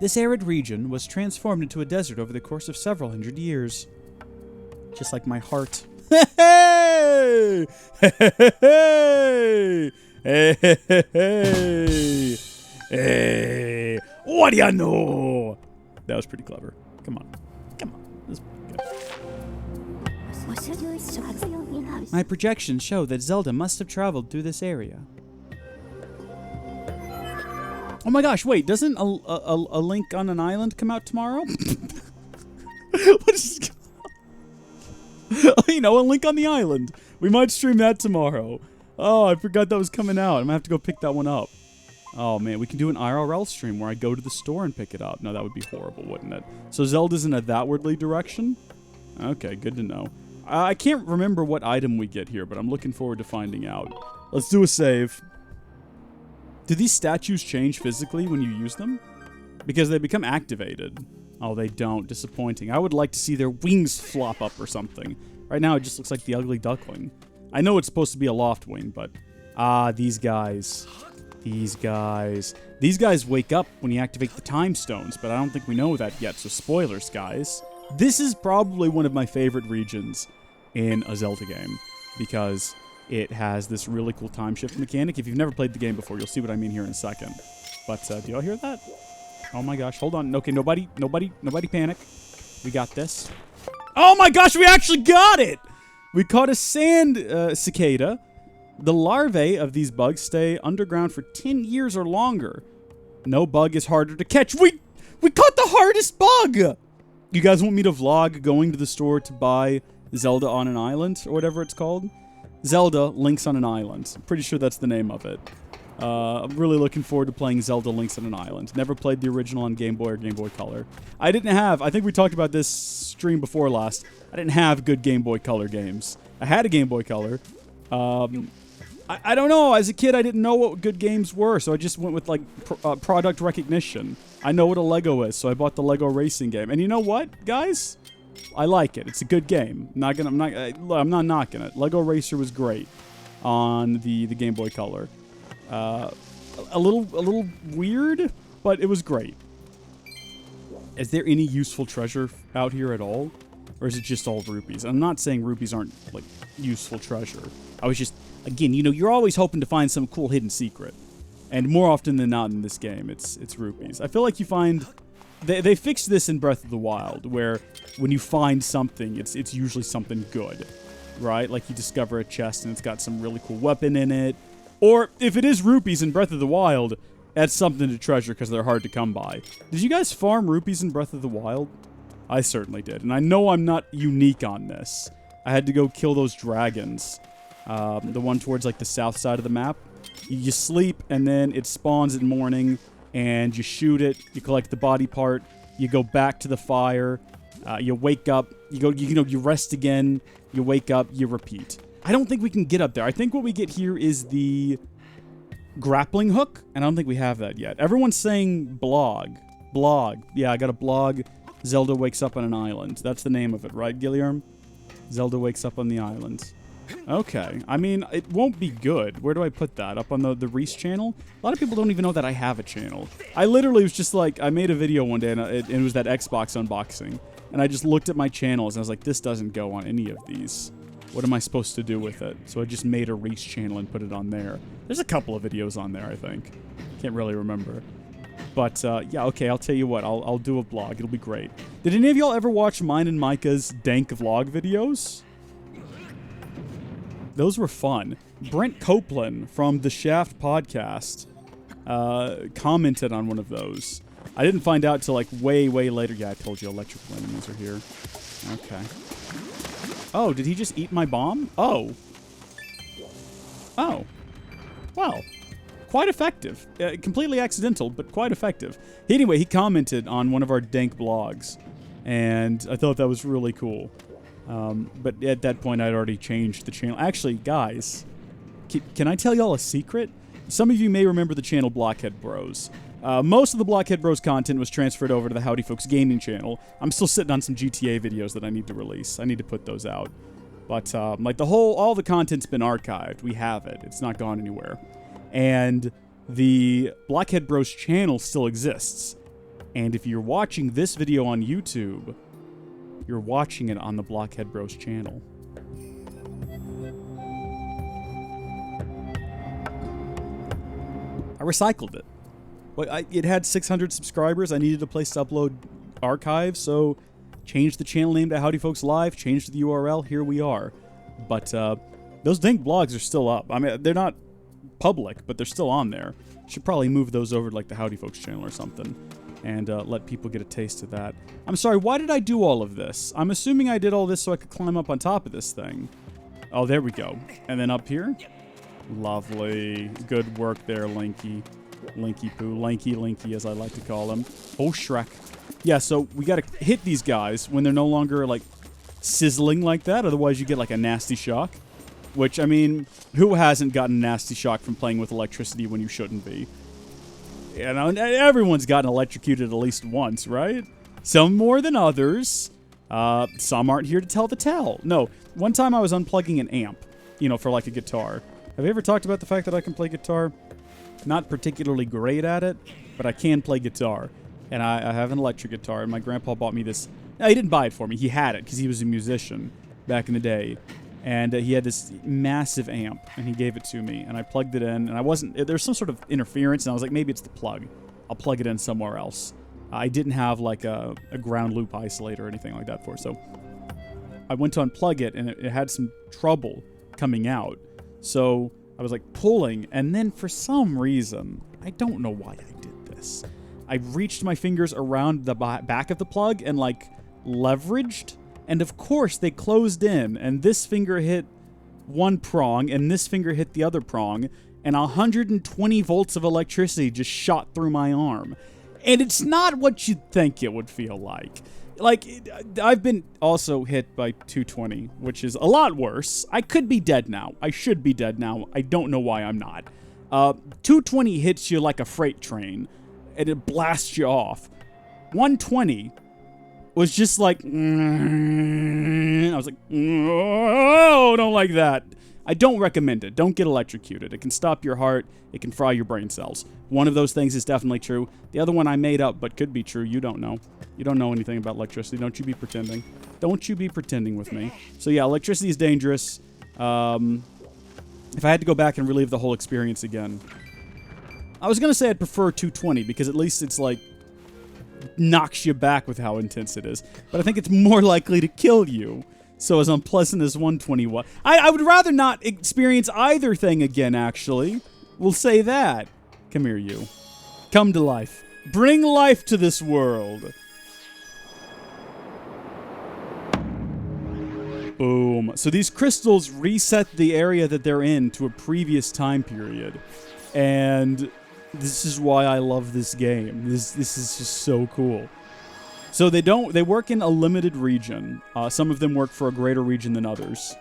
This arid region was transformed into a desert over the course of several hundred years. Just like my heart. Hey! Hey! Hey! Hey! Hey! What do you know? That was pretty clever. Come on. Come on. This is good. My projections show that Zelda must have traveled through this area. Oh my gosh, wait, doesn't a Link on an Island come out tomorrow? What is this? You know, a Link on the Island. We might stream that tomorrow. Oh, I forgot that was coming out. I'm gonna have to go pick that one up. Oh man, we can do an IRL stream where I go to the store and pick it up. No, that would be horrible, wouldn't it? So Zelda's in a thatwardly direction? Okay, good to know. I can't remember what item we get here, but I'm looking forward to finding out. Let's do a save. Do these statues change physically when you use them? Because they become activated. Oh, they don't. Disappointing. I would like to see their wings flop up or something. Right now, it just looks like the ugly duckling. I know it's supposed to be a loft wing, but... these guys. These guys. These guys wake up when you activate the time stones, but I don't think we know that yet, so spoilers, guys. This is probably one of my favorite regions in a Zelda game, because it has this really cool time shift mechanic. If you've never played the game before, you'll see what I mean here in a second. But, do y'all hear that? Oh my gosh, hold on. Okay, nobody panic. We got this. Oh my gosh, we actually got it! We caught a sand cicada. The larvae of these bugs stay underground for 10 years or longer. No bug is harder to catch. We caught the hardest bug! You guys want me to vlog going to the store to buy Zelda on an Island, or whatever it's called? Zelda Links on an Island. I'm pretty sure that's the name of it. I'm really looking forward to playing Zelda Links on an Island. Never played the original on Game Boy or Game Boy Color. I think we talked about this stream before last. I didn't have good Game Boy Color games. I had a Game Boy Color. I don't know. As a kid, I didn't know what good games were, so I just went with, like, product recognition. I know what a Lego is, so I bought the Lego racing game. And you know what, guys? I like it. It's a good game. I'm not knocking it. Lego Racer was great on the Game Boy Color. A little weird, but it was great. Is there any useful treasure out here at all? Or is it just all rupees? I'm not saying rupees aren't, like, useful treasure. I was just, again, you know, you're always hoping to find some cool hidden secret. And more often than not in this game, it's rupees. I feel like you find... They fixed this in Breath of the Wild, where when you find something, it's usually something good, right? Like you discover a chest and it's got some really cool weapon in it. Or if it is rupees in Breath of the Wild, that's something to treasure because they're hard to come by. Did you guys farm rupees in Breath of the Wild? I certainly did, and I know I'm not unique on this. I had to go kill those dragons. The one towards, like, the south side of the map. You sleep, and then it spawns in morning, and you shoot it, you collect the body part, you go back to the fire, you wake up, you rest again, you wake up, you repeat. I don't think we can get up there. I think what we get here is the grappling hook, and I don't think we have that yet. Everyone's saying blog, blog. Yeah, I got a blog. Zelda Wakes Up on an Island. That's the name of it, right, Guillermo? Zelda Wakes Up on the Island. Okay. I mean, it won't be good. Where do I put that? Up on the Reese channel? A lot of people don't even know that I have a channel. I literally was just like, I made a video one day, and it was that Xbox unboxing. And I just looked at my channels, and I was like, this doesn't go on any of these. What am I supposed to do with it? So I just made a Reese channel and put it on there. There's a couple of videos on there, I think. Can't really remember. But, yeah, okay, I'll tell you what. I'll do a vlog. It'll be great. Did any of y'all ever watch mine and Micah's dank vlog videos? Those were fun. Brent Copeland from the Shaft podcast commented on one of those. I didn't find out till, like, way, way later. Yeah, I told you electrical enemies are here. Okay. Oh, did he just eat my bomb? Oh. Oh. Well. Quite effective. Completely accidental, but quite effective. Anyway, he commented on one of our dank blogs, and I thought that was really cool. But at that point, I'd already changed the channel. Actually, guys, can I tell y'all a secret? Some of you may remember the channel Blockhead Bros. Most of the Blockhead Bros content was transferred over to the Howdy Folks gaming channel. I'm still sitting on some GTA videos that I need to release. I need to put those out. But, like, all the content's been archived. We have it. It's not gone anywhere. And the Blockhead Bros channel still exists. And if you're watching this video on YouTube, you're watching it on the Blockhead Bros channel. I recycled it. Well, it had 600 subscribers. I needed a place to upload archives, so changed the channel name to Howdy Folks Live, changed the URL. Here we are. But those dank blogs are still up. I mean, they're not public, but they're still on there. Should probably move those over to like the Howdy Folks channel or something, and let people get a taste of that. I'm sorry, why did I do all of this? I'm assuming I did all this so I could climb up on top of this thing. Oh, there we go. And then up here? Lovely. Good work there, Linky. Linky Poo. Linky, as I like to call him. Oh, Shrek. Yeah, so we gotta hit these guys when they're no longer, like, sizzling like that, otherwise you get, like, a nasty shock. Which, I mean, who hasn't gotten a nasty shock from playing with electricity when you shouldn't be? You know, everyone's gotten electrocuted at least once, right? Some more than others. Some aren't here to tell the tale. No, one time I was unplugging an amp, you know, for like a guitar. Have you ever talked about the fact that I can play guitar? Not particularly great at it, but I can play guitar. And I have an electric guitar, and my grandpa bought me this. No, he didn't buy it for me. He had it because he was a musician back in the day. And he had this massive amp, and he gave it to me, and I plugged it in, and I wasn't, there was some sort of interference, and I was like, maybe it's the plug. I'll plug it in somewhere else. I didn't have, like, a ground loop isolator or anything like that for it, so I went to unplug it, and it had some trouble coming out. So I was, like, pulling, and then for some reason, I don't know why I did this, I reached my fingers around the back of the plug and, like, leveraged. And of course, they closed in, and this finger hit one prong, and this finger hit the other prong, and 120 volts of electricity just shot through my arm. And it's not what you'd think it would feel like. Like, I've been also hit by 220, which is a lot worse. I could be dead now. I should be dead now. I don't know why I'm not. 220 hits you like a freight train, and it blasts you off. 120... was just like, I was like, oh, don't like that. I don't recommend it. Don't get electrocuted. It can stop your heart. It can fry your brain cells. One of those things is definitely true. The other one I made up, but could be true. You don't know. You don't know anything about electricity. Don't you be pretending. Don't you be pretending with me. So yeah, electricity is dangerous. If I had to go back and relive the whole experience again, I was going to say I'd prefer 220 because at least it's like, knocks you back with how intense it is. But I think it's more likely to kill you. So as unpleasant as 120 was. I would rather not experience either thing again, actually. We'll say that. Come here, you. Come to life. Bring life to this world. Boom. So these crystals reset the area that they're in to a previous time period. And this is why I love this game. This is just so cool. So they work in a limited region. Some of them work for a greater region than others.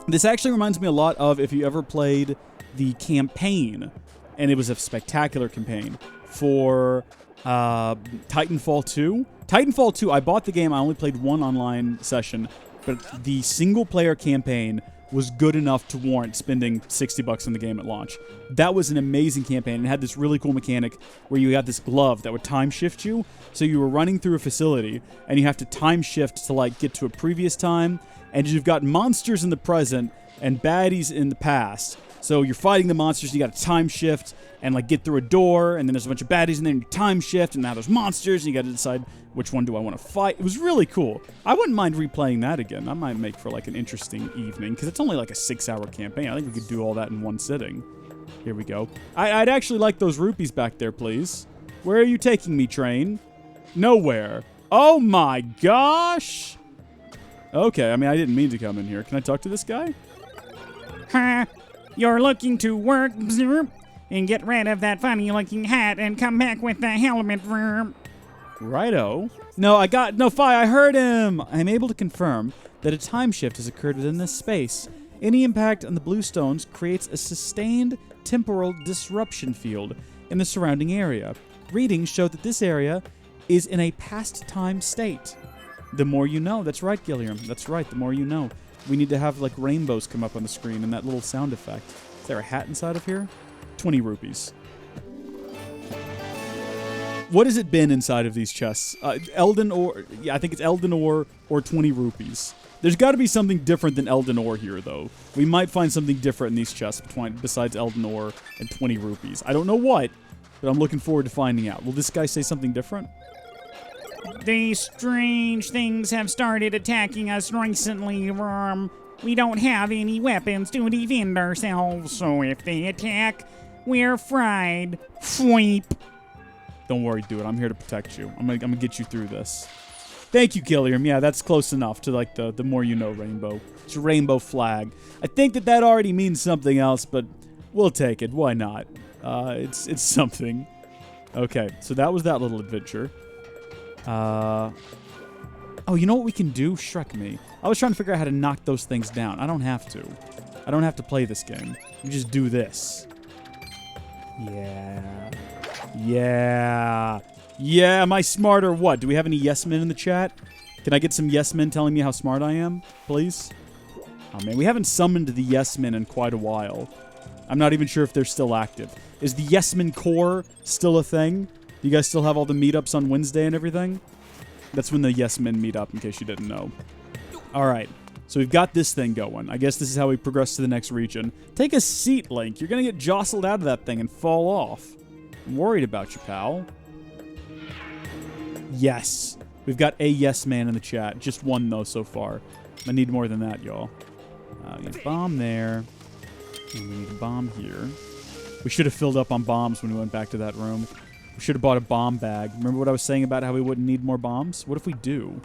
This actually reminds me a lot of if you ever played the campaign, and it was a spectacular campaign, for Titanfall 2. Titanfall 2, I bought the game. I only played one online session, but the single-player campaign was good enough to warrant spending $60 on the game at launch. That was an amazing campaign. It had this really cool mechanic where you had this glove that would time shift you. So you were running through a facility, and you have to time shift to like get to a previous time. And you've got monsters in the present and baddies in the past. So you're fighting the monsters, and you got to time shift and like get through a door, and then there's a bunch of baddies, and then you time shift, and now there's monsters, and you got to decide which one do I want to fight. It was really cool. I wouldn't mind replaying that again. That might make for like an interesting evening, because it's only like a 6-hour campaign. I think we could do all that in one sitting. Here we go. I'd actually like those rupees back there, please. Where are you taking me, train? Nowhere. Oh my gosh! Okay, I mean, I didn't mean to come in here. Can I talk to this guy? Ha! You're looking to work, and get rid of that funny-looking hat and come back with the helmet, Righto. No, I heard him! I'm able to confirm that a time shift has occurred within this space. Any impact on the blue stones creates a sustained temporal disruption field in the surrounding area. Readings show that this area is in a past time state. The more you know. That's right, Gilliam. That's right, the more you know. We need to have, like, rainbows come up on the screen and that little sound effect. Is there a hat inside of here? 20 rupees. What has it been inside of these chests? Elden ore. Yeah, I think it's Elden ore or 20 rupees. There's got to be something different than Elden ore here, though. We might find something different in these chests besides Elden ore and 20 rupees. I don't know what, but I'm looking forward to finding out. Will this guy say something different? These strange things have started attacking us recently, We don't have any weapons to defend ourselves, so if they attack, we're fried. Fweep. Don't worry, dude. I'm here to protect you. I'm gonna get you through this. Thank you, Gilliam. Yeah, that's close enough to like the more you know rainbow. It's a rainbow flag. I think that already means something else, but we'll take it. Why not? It's something. Okay, so that was that little adventure. Oh, you know what we can do? Shrek me. I was trying to figure out how to knock those things down. I don't have to. I don't have to play this game. You just do this. Yeah. Yeah. Yeah, am I smart or what? Do we have any yes men in the chat? Can I get some yes men telling me how smart I am, please? Oh, man, we haven't summoned the yes men in quite a while. I'm not even sure if they're still active. Is the yes men core still a thing? Do you guys still have all the meetups on Wednesday and everything? That's when the yes men meet up, in case you didn't know. All right, so we've got this thing going. I guess this is how we progress to the next region. Take a seat, Link. You're going to get jostled out of that thing and fall off. I'm worried about you, pal. Yes. We've got a yes man in the chat. Just one, though, so far. I need more than that, y'all. We need a bomb there. And we need a bomb here. We should have filled up on bombs when we went back to that room. We should have bought a bomb bag. Remember what I was saying about how we wouldn't need more bombs? What if we do?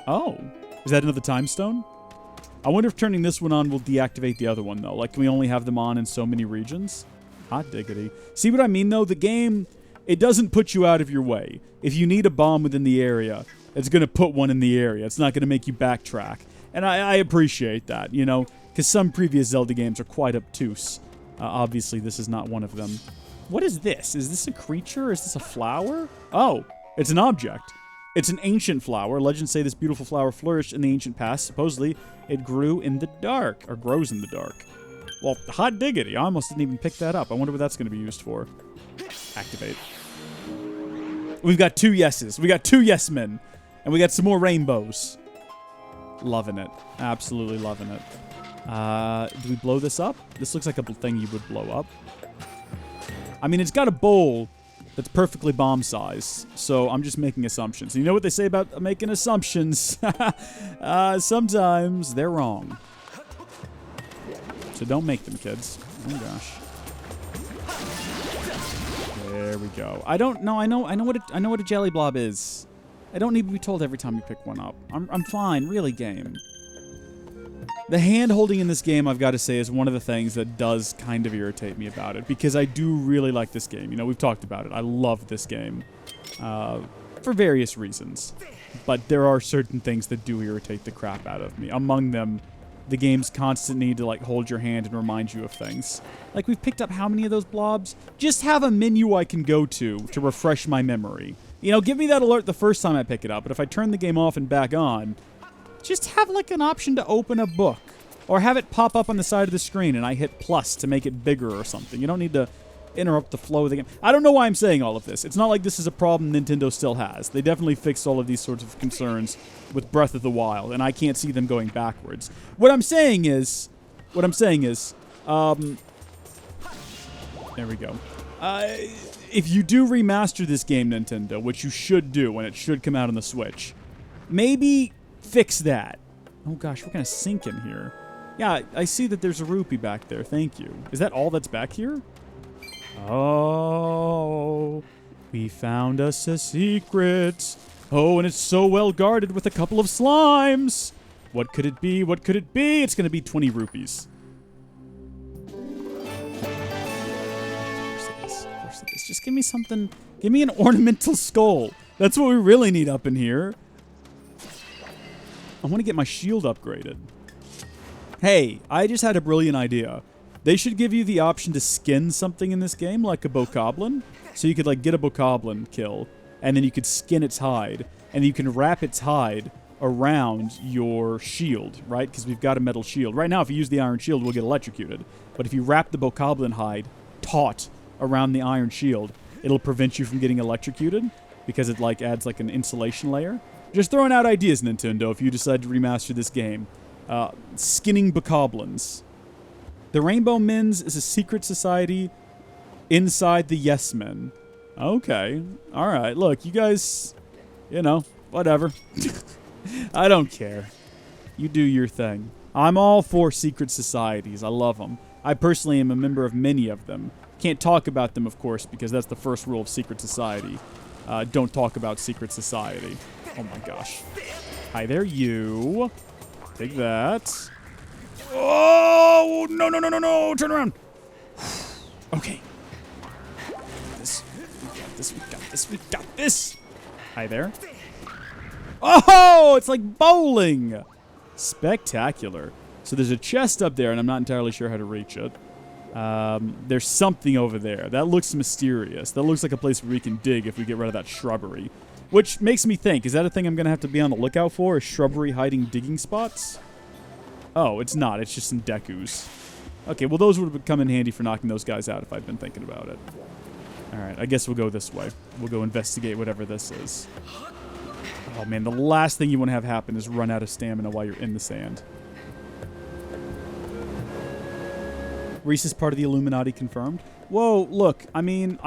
Oh. Is that another time stone? I wonder if turning this one on will deactivate the other one, though. Like, can we only have them on in so many regions? Hot diggity. See what I mean, though? The game, it doesn't put you out of your way. If you need a bomb within the area, it's going to put one in the area. It's not going to make you backtrack. And I appreciate that, you know, because some previous Zelda games are quite obtuse. Obviously, this is not one of them. What is this? Is this a creature? Is this a flower? Oh, it's an object. It's an ancient flower. Legends say this beautiful flower flourished in the ancient past. Supposedly, it grew in the dark, or grows in the dark. Well, hot diggity. I almost didn't even pick that up. I wonder what that's going to be used for. Activate. We've got 2 yeses. We got 2 yes men. And we got some more rainbows. Loving it. Absolutely loving it. Do we blow this up? This looks like a thing you would blow up. I mean, it's got a bowl that's perfectly bomb size, so I'm just making assumptions. You know what they say about making assumptions? Sometimes they're wrong. So don't make them, kids. Oh gosh. There we go. I don't know. I know what a jelly blob is. I don't need to be told every time you pick one up. I'm fine, really, game. The hand-holding in this game, I've got to say, is one of the things that does kind of irritate me about it, because I do really like this game. You know, we've talked about it. I love this game for various reasons, but there are certain things that do irritate the crap out of me. Among them, the game's constant need to, like, hold your hand and remind you of things. Like, we've picked up how many of those blobs? Just have a menu I can go to refresh my memory. You know, give me that alert the first time I pick it up, but if I turn the game off and back on, just have, like, an option to open a book. Or have it pop up on the side of the screen and I hit plus to make it bigger or something. You don't need to interrupt the flow of the game. I don't know why I'm saying all of this. It's not like this is a problem Nintendo still has. They definitely fixed all of these sorts of concerns with Breath of the Wild, and I can't see them going backwards. What I'm saying is, there we go. If you do remaster this game, Nintendo, which you should do, and it should come out on the Switch, maybe fix that. Oh gosh, we're gonna sink in here. Yeah, I see that there's a rupee back there. Thank you. Is that all that's back here? Oh, we found us a secret. Oh, and it's so well guarded with a couple of slimes. What could it be? What could it be? It's going to be 20 rupees. Of course it is. Of course it is. Just give me something. Give me an ornamental skull. That's what we really need up in here. I want to get my shield upgraded. Hey, I just had a brilliant idea. They should give you the option to skin something in this game, like a bokoblin. So you could, like, get a bokoblin kill, and then you could skin its hide, and you can wrap its hide around your shield, right? Because we've got a metal shield. Right now, if you use the iron shield, we'll get electrocuted. But if you wrap the bokoblin hide taut around the iron shield, it'll prevent you from getting electrocuted, because it, like, adds, like, an insulation layer. Just throwing out ideas, Nintendo, if you decide to remaster this game. Skinning bokoblins. The Rainbow Men's is a secret society inside the Yes Men. Okay. Alright. Look, you guys, you know, whatever. I don't care. You do your thing. I'm all for secret societies. I love them. I personally am a member of many of them. Can't talk about them, of course, because that's the first rule of secret society. Don't talk about secret society. Oh my gosh. Hi there, you. Take that. Oh, no, no, no, no, no. Turn around. Okay. We got this. We got this. We got this. We got this. Hi there. Oh, it's like bowling. Spectacular. So there's a chest up there, and I'm not entirely sure how to reach it. There's something over there. That looks mysterious. That looks like a place where we can dig if we get rid of that shrubbery. Which makes me think, is that a thing I'm going to have to be on the lookout for? Is shrubbery hiding digging spots? Oh, it's not. It's just some decus. Okay, well, those would have come in handy for knocking those guys out if I'd been thinking about it. Alright, I guess we'll go this way. We'll go investigate whatever this is. Oh, man, the last thing you want to have happen is run out of stamina while you're in the sand. Reese is part of the Illuminati confirmed. Whoa, look, I mean,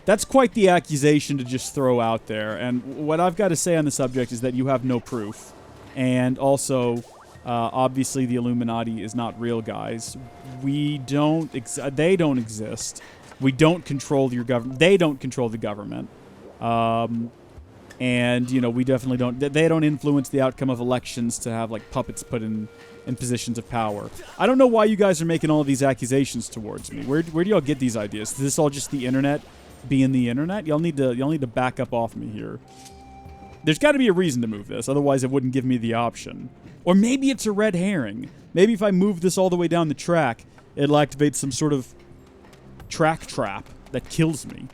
that's quite the accusation to just throw out there. And what I've got to say on the subject is that you have no proof. And also, obviously, the Illuminati is not real, guys. They don't exist. We don't control your government. They don't control the government. And, you know, we definitely don't. They don't influence the outcome of elections to have, like, puppets put in positions of power. I don't know why you guys are making all of these accusations towards me. Where do y'all get these ideas? Is this all just the internet being the internet? Y'all need to back up off me here. There's got to be a reason to move this, otherwise it wouldn't give me the option. Or maybe it's a red herring. Maybe if I move this all the way down the track, it'll activate some sort of track trap that kills me.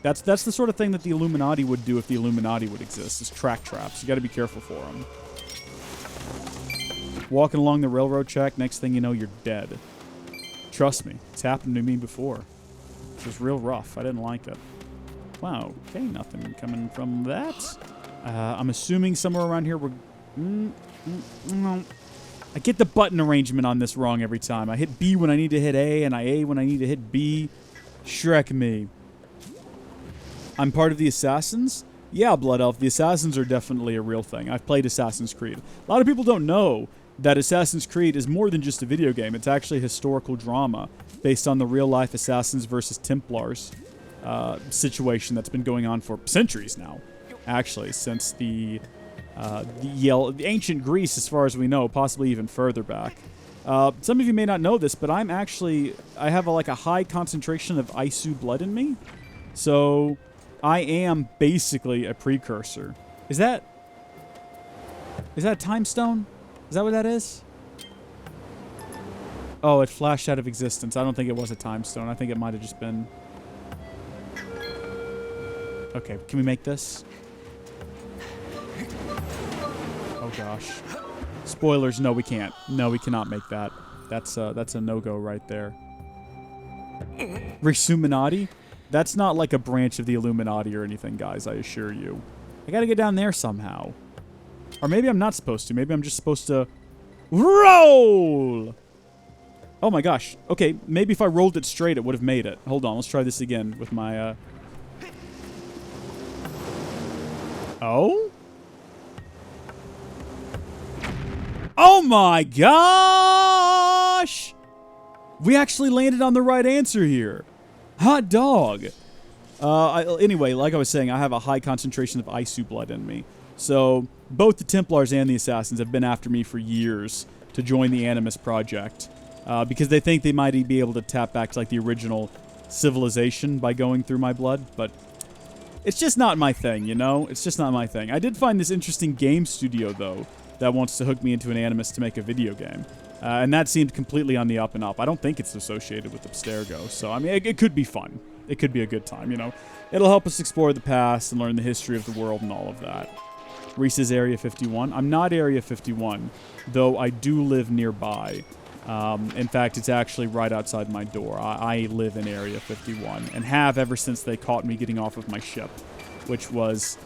That's the sort of thing that the Illuminati would do if the Illuminati would exist, is track traps. You got to be careful for them. Walking along the railroad track, next thing you know, you're dead. Trust me, it's happened to me before. It was real rough. I didn't like it. Wow, okay, nothing coming from that. I'm assuming somewhere around here we're... I get the button arrangement on this wrong every time. I hit B when I need to hit A, and I A when I need to hit B. Shrek me. I'm part of the Assassins? Yeah, Blood Elf, the Assassins are definitely a real thing. I've played Assassin's Creed. A lot of people don't know that Assassin's Creed is more than just a video game. It's actually a historical drama based on the real-life Assassins versus Templars situation that's been going on for centuries now. Actually, since the ancient Greece, as far as we know, possibly even further back. Some of you may not know this, but I have a high concentration of Isu blood in me. So I am basically a precursor. Is that a time stone? Is that what that is? Oh, it flashed out of existence. I don't think it was a time stone. I think it might have just been... Okay, can we make this? Oh gosh. Spoilers, no we can't. No, we cannot make that. That's a no-go right there. Resuminati? That's not like a branch of the Illuminati or anything, guys, I assure you. I gotta get down there somehow. Or maybe I'm not supposed to. Maybe I'm just supposed to... roll! Oh my gosh. Okay, maybe if I rolled it straight, it would have made it. Hold on, let's try this again with my, Oh? Oh my gosh! We actually landed on the right answer here. Hot dog. Anyway, like I was saying, I have a high concentration of Isu blood in me. So, both the Templars and the Assassins have been after me for years to join the Animus Project. Because they think they might be able to tap back to, like, the original civilization by going through my blood. But it's just not my thing, you know? It's just not my thing. I did find this interesting game studio, though, that wants to hook me into an Animus to make a video game. And that seemed completely on the up and up. I don't think it's associated with Abstergo. So, I mean, it could be fun. It could be a good time, you know? It'll help us explore the past and learn the history of the world and all of that. Reese is Area 51. I'm not Area 51, though I do live nearby. In fact, it's actually right outside my door. I live in Area 51 and have ever since they caught me getting off of my ship, which was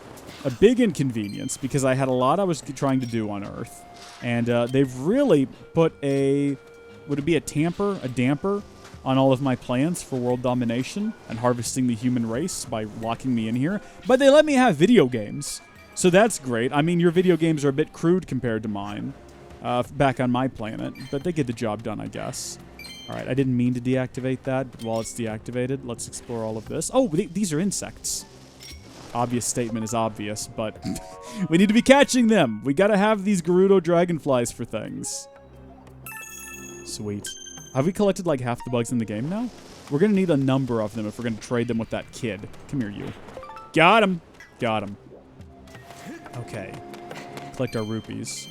a big inconvenience because I had a lot I was trying to do on Earth. And they've really put would it be a damper on all of my plans for world domination and harvesting the human race by locking me in here. But they let me have video games. So that's great. I mean, your video games are a bit crude compared to mine. Back on my planet, but they get the job done, I guess. Alright, I didn't mean to deactivate that, but while it's deactivated, let's explore all of this. Oh, these are insects. Obvious statement is obvious, but we need to be catching them. We gotta have these Gerudo dragonflies for things. Sweet. Have we collected like half the bugs in the game now? We're gonna need a number of them if we're gonna trade them with that kid. Come here, you. Got him. Got him. Okay. Collect our rupees.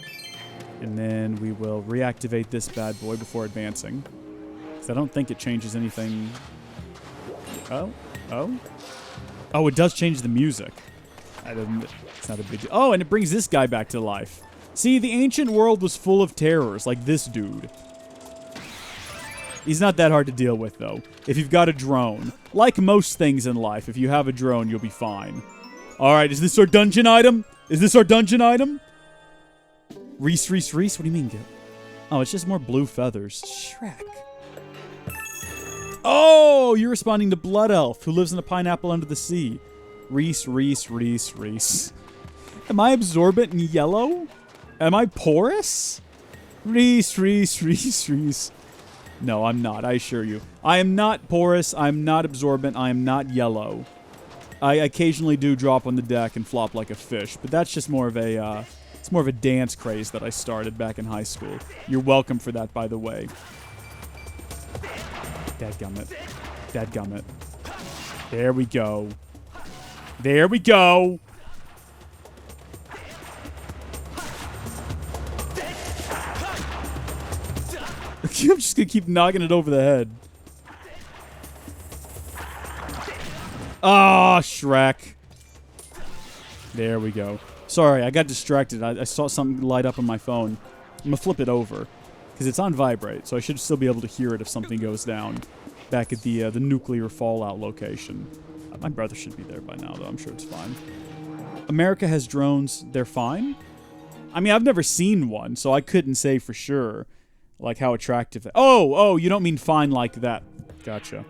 And then we will reactivate this bad boy before advancing. Because I don't think it changes anything. Oh? Oh? Oh, it does change the music. It's not a big deal. Oh, and it brings this guy back to life. See, the ancient world was full of terrors, like this dude. He's not that hard to deal with, though. If you've got a drone. Like most things in life, if you have a drone, you'll be fine. Alright, is this our dungeon item? Is this our dungeon item? Reese. What do you mean, Gil? Oh, it's just more blue feathers. Shrek. Oh, you're responding to Blood Elf, who lives in a pineapple under the sea. Reese. Am I absorbent and yellow? Am I porous? Reese. No, I'm not, I assure you. I am not porous, I'm not absorbent, I am not yellow. I occasionally do drop on the deck and flop like a fish, but that's just more of a, it's more of a dance craze that I started back in high school. You're welcome for that, by the way. Dadgummit. There we go. I'm just gonna keep knocking it over the head. Ah, Shrek. There we go. Sorry, I got distracted. I saw something light up on my phone. I'm gonna flip it over because it's on vibrate, so I should still be able to hear it if something goes down back at the nuclear fallout location. My brother should be there by now, though. I'm sure it's fine. America has drones. They're fine? I mean, I've never seen one, so I couldn't say for sure, like, how attractive... Oh, you don't mean fine like that. Gotcha.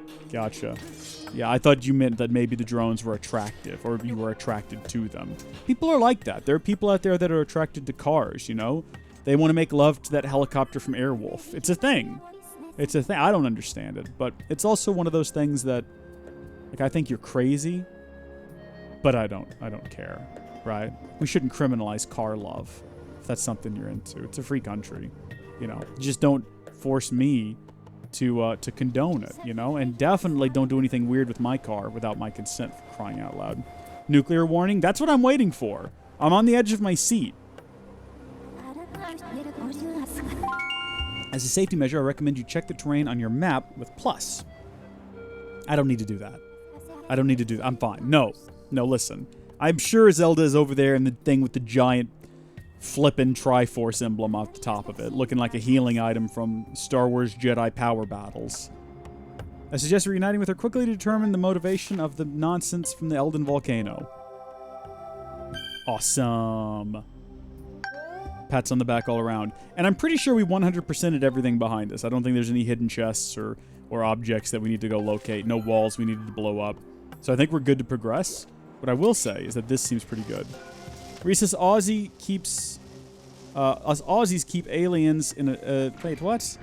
Yeah, I thought you meant that maybe the drones were attractive, or you were attracted to them. People are like that. There are people out there that are attracted to cars, you know? They want to make love to that helicopter from Airwolf. It's a thing. I don't understand it, but it's also one of those things that, like, I think you're crazy, but I don't care, right? We shouldn't criminalize car love if that's something you're into. It's a free country, you know? Just don't force me to condone it, you know? And definitely don't do anything weird with my car without my consent, for crying out loud. Nuclear warning? That's what I'm waiting for. I'm on the edge of my seat. As a safety measure, I recommend you check the terrain on your map with plus. I don't need to do that. I don't need to do that. I'm fine. No, listen. I'm sure Zelda is over there in the thing with the giant flippin' Triforce emblem off the top of it, looking like a healing item from Star Wars Jedi Power Battles. I suggest reuniting with her quickly to determine the motivation of the nonsense from the Elden Volcano. Awesome. Pats on the back all around. And I'm pretty sure we 100%ed everything behind us. I don't think there's any hidden chests or objects that we need to go locate. No walls we needed to blow up. So I think we're good to progress. What I will say is that this seems pretty good. Reese's Aussie keeps... us Aussies keep aliens in a... wait, what?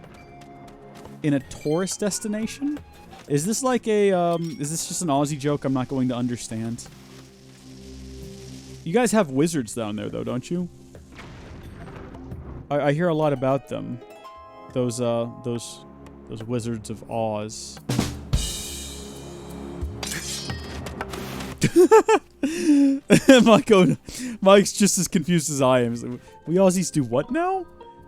In a tourist destination? Is this like a... is this just an Aussie joke I'm not going to understand? You guys have wizards down there, though, don't you? I hear a lot about them. Those Wizards of Oz. Mike's just as confused as I am. We Aussies do what now?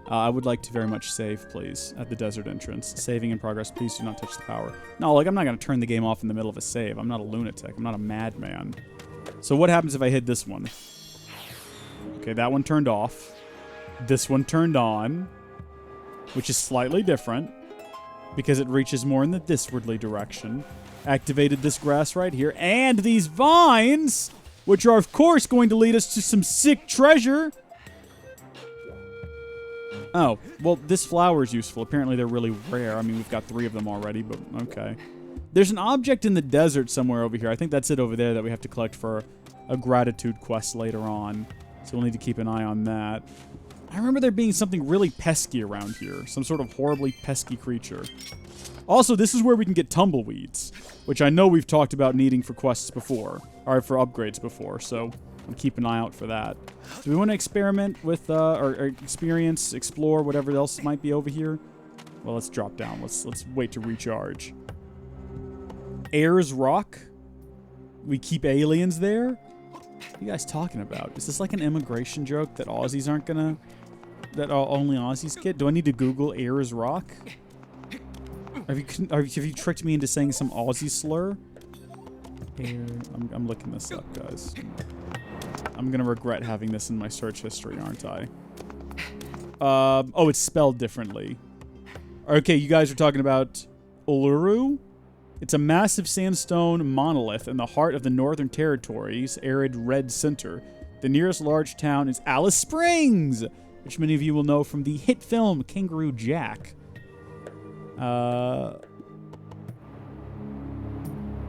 I would like to very much save, please, at the desert entrance. Saving in progress. Please do not touch the power. No, like, I'm not going to turn the game off in the middle of a save. I'm not a lunatic. I'm not a madman. So what happens if I hit this one? Okay, that one turned off. This one turned on, which is slightly different because it reaches more in the thiswardly direction. Activated this grass right here and these vines, which are of course going to lead us to some sick treasure. Oh, well, this flower is useful. Apparently they're really rare. I mean, we've got 3 of them already, but okay. There's an object in the desert somewhere over here. I think that's it over there that we have to collect for a gratitude quest later on. So we'll need to keep an eye on that. I remember there being something really pesky around here. Some sort of horribly pesky creature. Also, this is where we can get tumbleweeds, which I know we've talked about needing for quests before, or for upgrades before, so I'll keep an eye out for that. Do we want to experiment with, or experience, explore, whatever else might be over here? Well, let's drop down. Let's wait to recharge. Ayers Rock? We keep aliens there? What are you guys talking about? Is this like an immigration joke that Aussies aren't gonna... that only Aussies get? Do I need to Google Ayers Rock? Have you tricked me into saying some Aussie slur? I'm looking this up, guys. I'm gonna regret having this in my search history, aren't I? Oh, it's spelled differently. Okay, you guys are talking about Uluru? It's a massive sandstone monolith in the heart of the Northern Territory's arid red center. The nearest large town is Alice Springs, which many of you will know from the hit film Kangaroo Jack.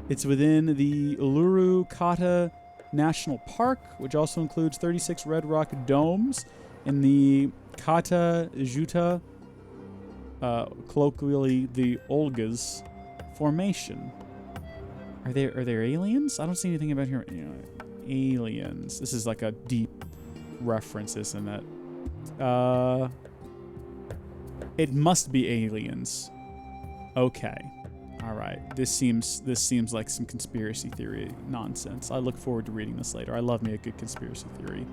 It's within the Uluru Kata National Park, which also includes 36 red rock domes in the Kata Juta, colloquially the Olgas Formation. Are there aliens? I don't see anything about here. You know, aliens. This is like a deep reference, isn't it? It must be aliens. Okay. All right. This seems like some conspiracy theory nonsense. I look forward to reading this later. I love me a good conspiracy theory.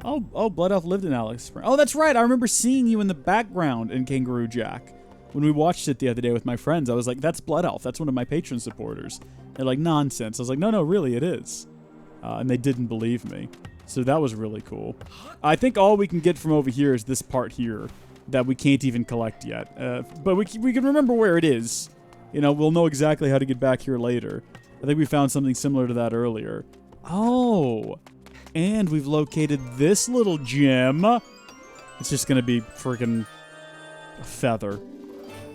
Oh, Blood Elf lived in Alice Springs. Oh, that's right. I remember seeing you in the background in Kangaroo Jack. When we watched it the other day with my friends, I was like, that's Blood Elf. That's one of my patron supporters. They're like, nonsense. I was like, no, really, it is. And they didn't believe me. So that was really cool. I think all we can get from over here is this part here that we can't even collect yet. But we can remember where it is. You know, we'll know exactly how to get back here later. I think we found something similar to that earlier. Oh, and we've located this little gem. It's just going to be freaking a feather.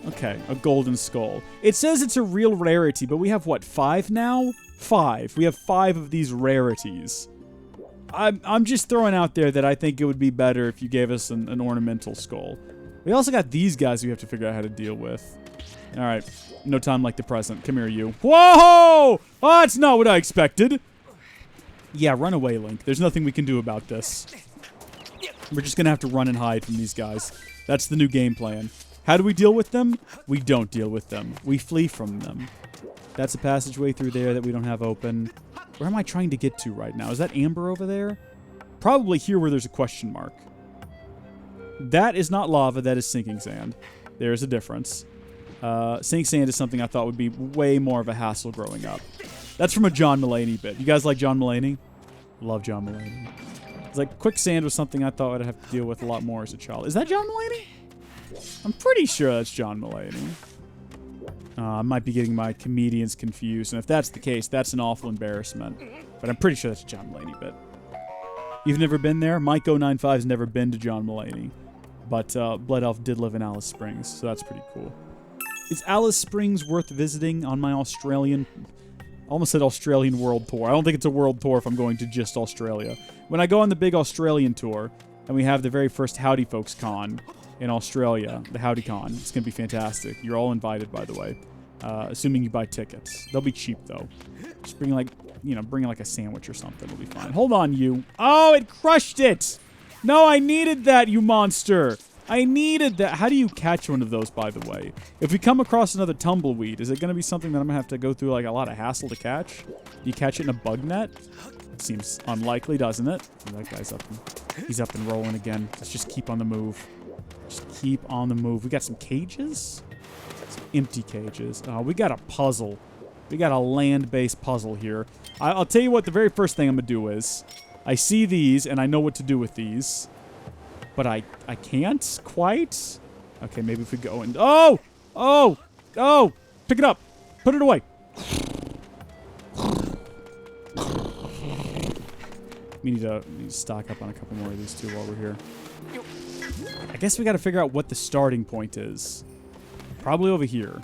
Okay, a golden skull. It says it's a real rarity, but we have, what, 5 now? 5. We have 5 of these rarities. I'm just throwing out there that I think it would be better if you gave us an ornamental skull. We also got these guys we have to figure out how to deal with. All right, no time like the present. Come here, you. Whoa! Oh, that's not what I expected. Yeah, run away, Link. There's nothing we can do about this. We're just going to have to run and hide from these guys. That's the new game plan. How do we deal with them? We don't deal with them. We flee from them. That's a passageway through there that we don't have open. Where am I trying to get to right now? Is that Amber over there? Probably here where there's a question mark. That is not lava, that is sinking sand. There is a difference. Sinking sand is something I thought would be way more of a hassle growing up. That's from a John Mulaney bit. You guys like John Mulaney? Love John Mulaney. It's like quicksand was something I thought I'd have to deal with a lot more as a child. Is that John Mulaney? I'm pretty sure that's John Mulaney. I might be getting my comedians confused, and if that's the case, that's an awful embarrassment. But I'm pretty sure that's a John Mulaney bit. You've never been there? Mike095's never been to John Mulaney. But Blood Elf did live in Alice Springs, so that's pretty cool. Is Alice Springs worth visiting on my Australian... I almost said Australian World Tour. I don't think it's a world tour if I'm going to just Australia. When I go on the big Australian tour, and we have the very first Howdy Folks Con in Australia, the Howdy Con, it's going to be fantastic. You're all invited, by the way, assuming you buy tickets. They'll be cheap, though. Just bring, like, bring like a sandwich or something. It'll be fine. Hold on, you. Oh, it crushed it! No, I needed that, you monster! I needed that. How do you catch one of those, by the way? If we come across another tumbleweed, is it going to be something that I'm going to have to go through, like, a lot of hassle to catch? Do you catch it in a bug net? It seems unlikely, doesn't it? Oh, that guy's up. He's up and rolling again. Let's just keep on the move. Just keep on the move. We got some cages? Some empty cages. Oh, we got a puzzle. We got a land-based puzzle here. I'll tell you what the very first thing I'm going to do is... I see these, and I know what to do with these. But I can't quite. Okay, maybe if we go and... Oh! Oh! Oh! Pick it up! Put it away! We need to stock up on a couple more of these, too, while we're here. I guess we got to figure out what the starting point is. Probably over here.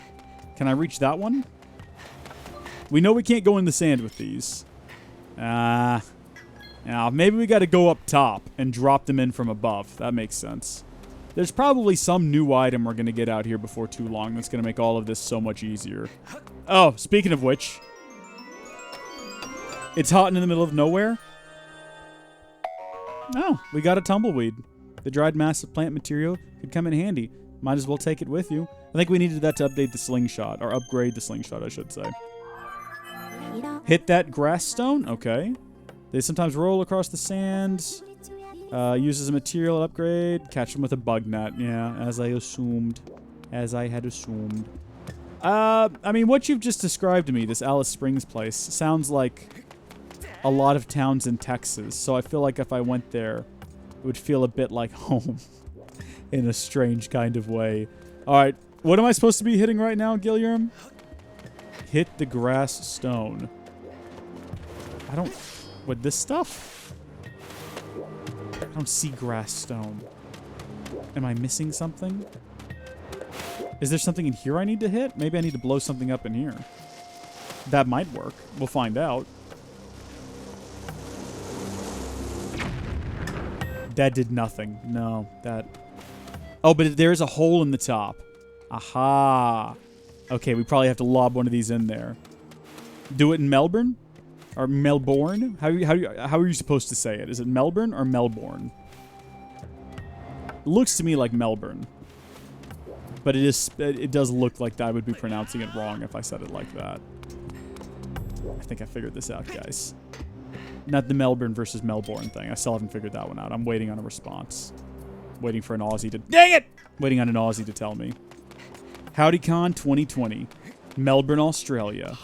Can I reach that one? We know we can't go in the sand with these. Now, maybe we got to go up top and drop them in from above. That makes sense. There's probably some new item we're going to get out here before too long that's going to make all of this so much easier. Oh, speaking of which, it's hot and in the middle of nowhere. Oh, we got a tumbleweed. The dried mass of plant material could come in handy. Might as well take it with you. I think we needed that to update the slingshot, or upgrade the slingshot, I should say. Hit that grass stone? Okay. They sometimes roll across the sand. Uses a material upgrade. Catch them with a bug net. Yeah, as I assumed. As I had assumed. I mean, what you've just described to me, this Alice Springs place, sounds like a lot of towns in Texas. So I feel like if I went there, it would feel a bit like home. In a strange kind of way. Alright, what am I supposed to be hitting right now, Guillermo? Hit the grass stone. I don't... What, this stuff? I don't see grass stone. Am I missing something? Is there something in here I need to hit? Maybe I need to blow something up in here. That might work. We'll find out. That did nothing. No, that... Oh, but there's a hole in the top. Aha. Okay, we probably have to lob one of these in there. Do it in Melbourne? Or Melbourne? How are you supposed to say it? Is it Melbourne or Melbourne? It looks to me like Melbourne. But it does look like I would be pronouncing it wrong if I said it like that. I think I figured this out, guys. Not the Melbourne versus Melbourne thing. I still haven't figured that one out. I'm waiting on a response. Waiting for an Aussie to... Dang it! Waiting on an Aussie to tell me. HowdyCon 2020. Melbourne, Australia.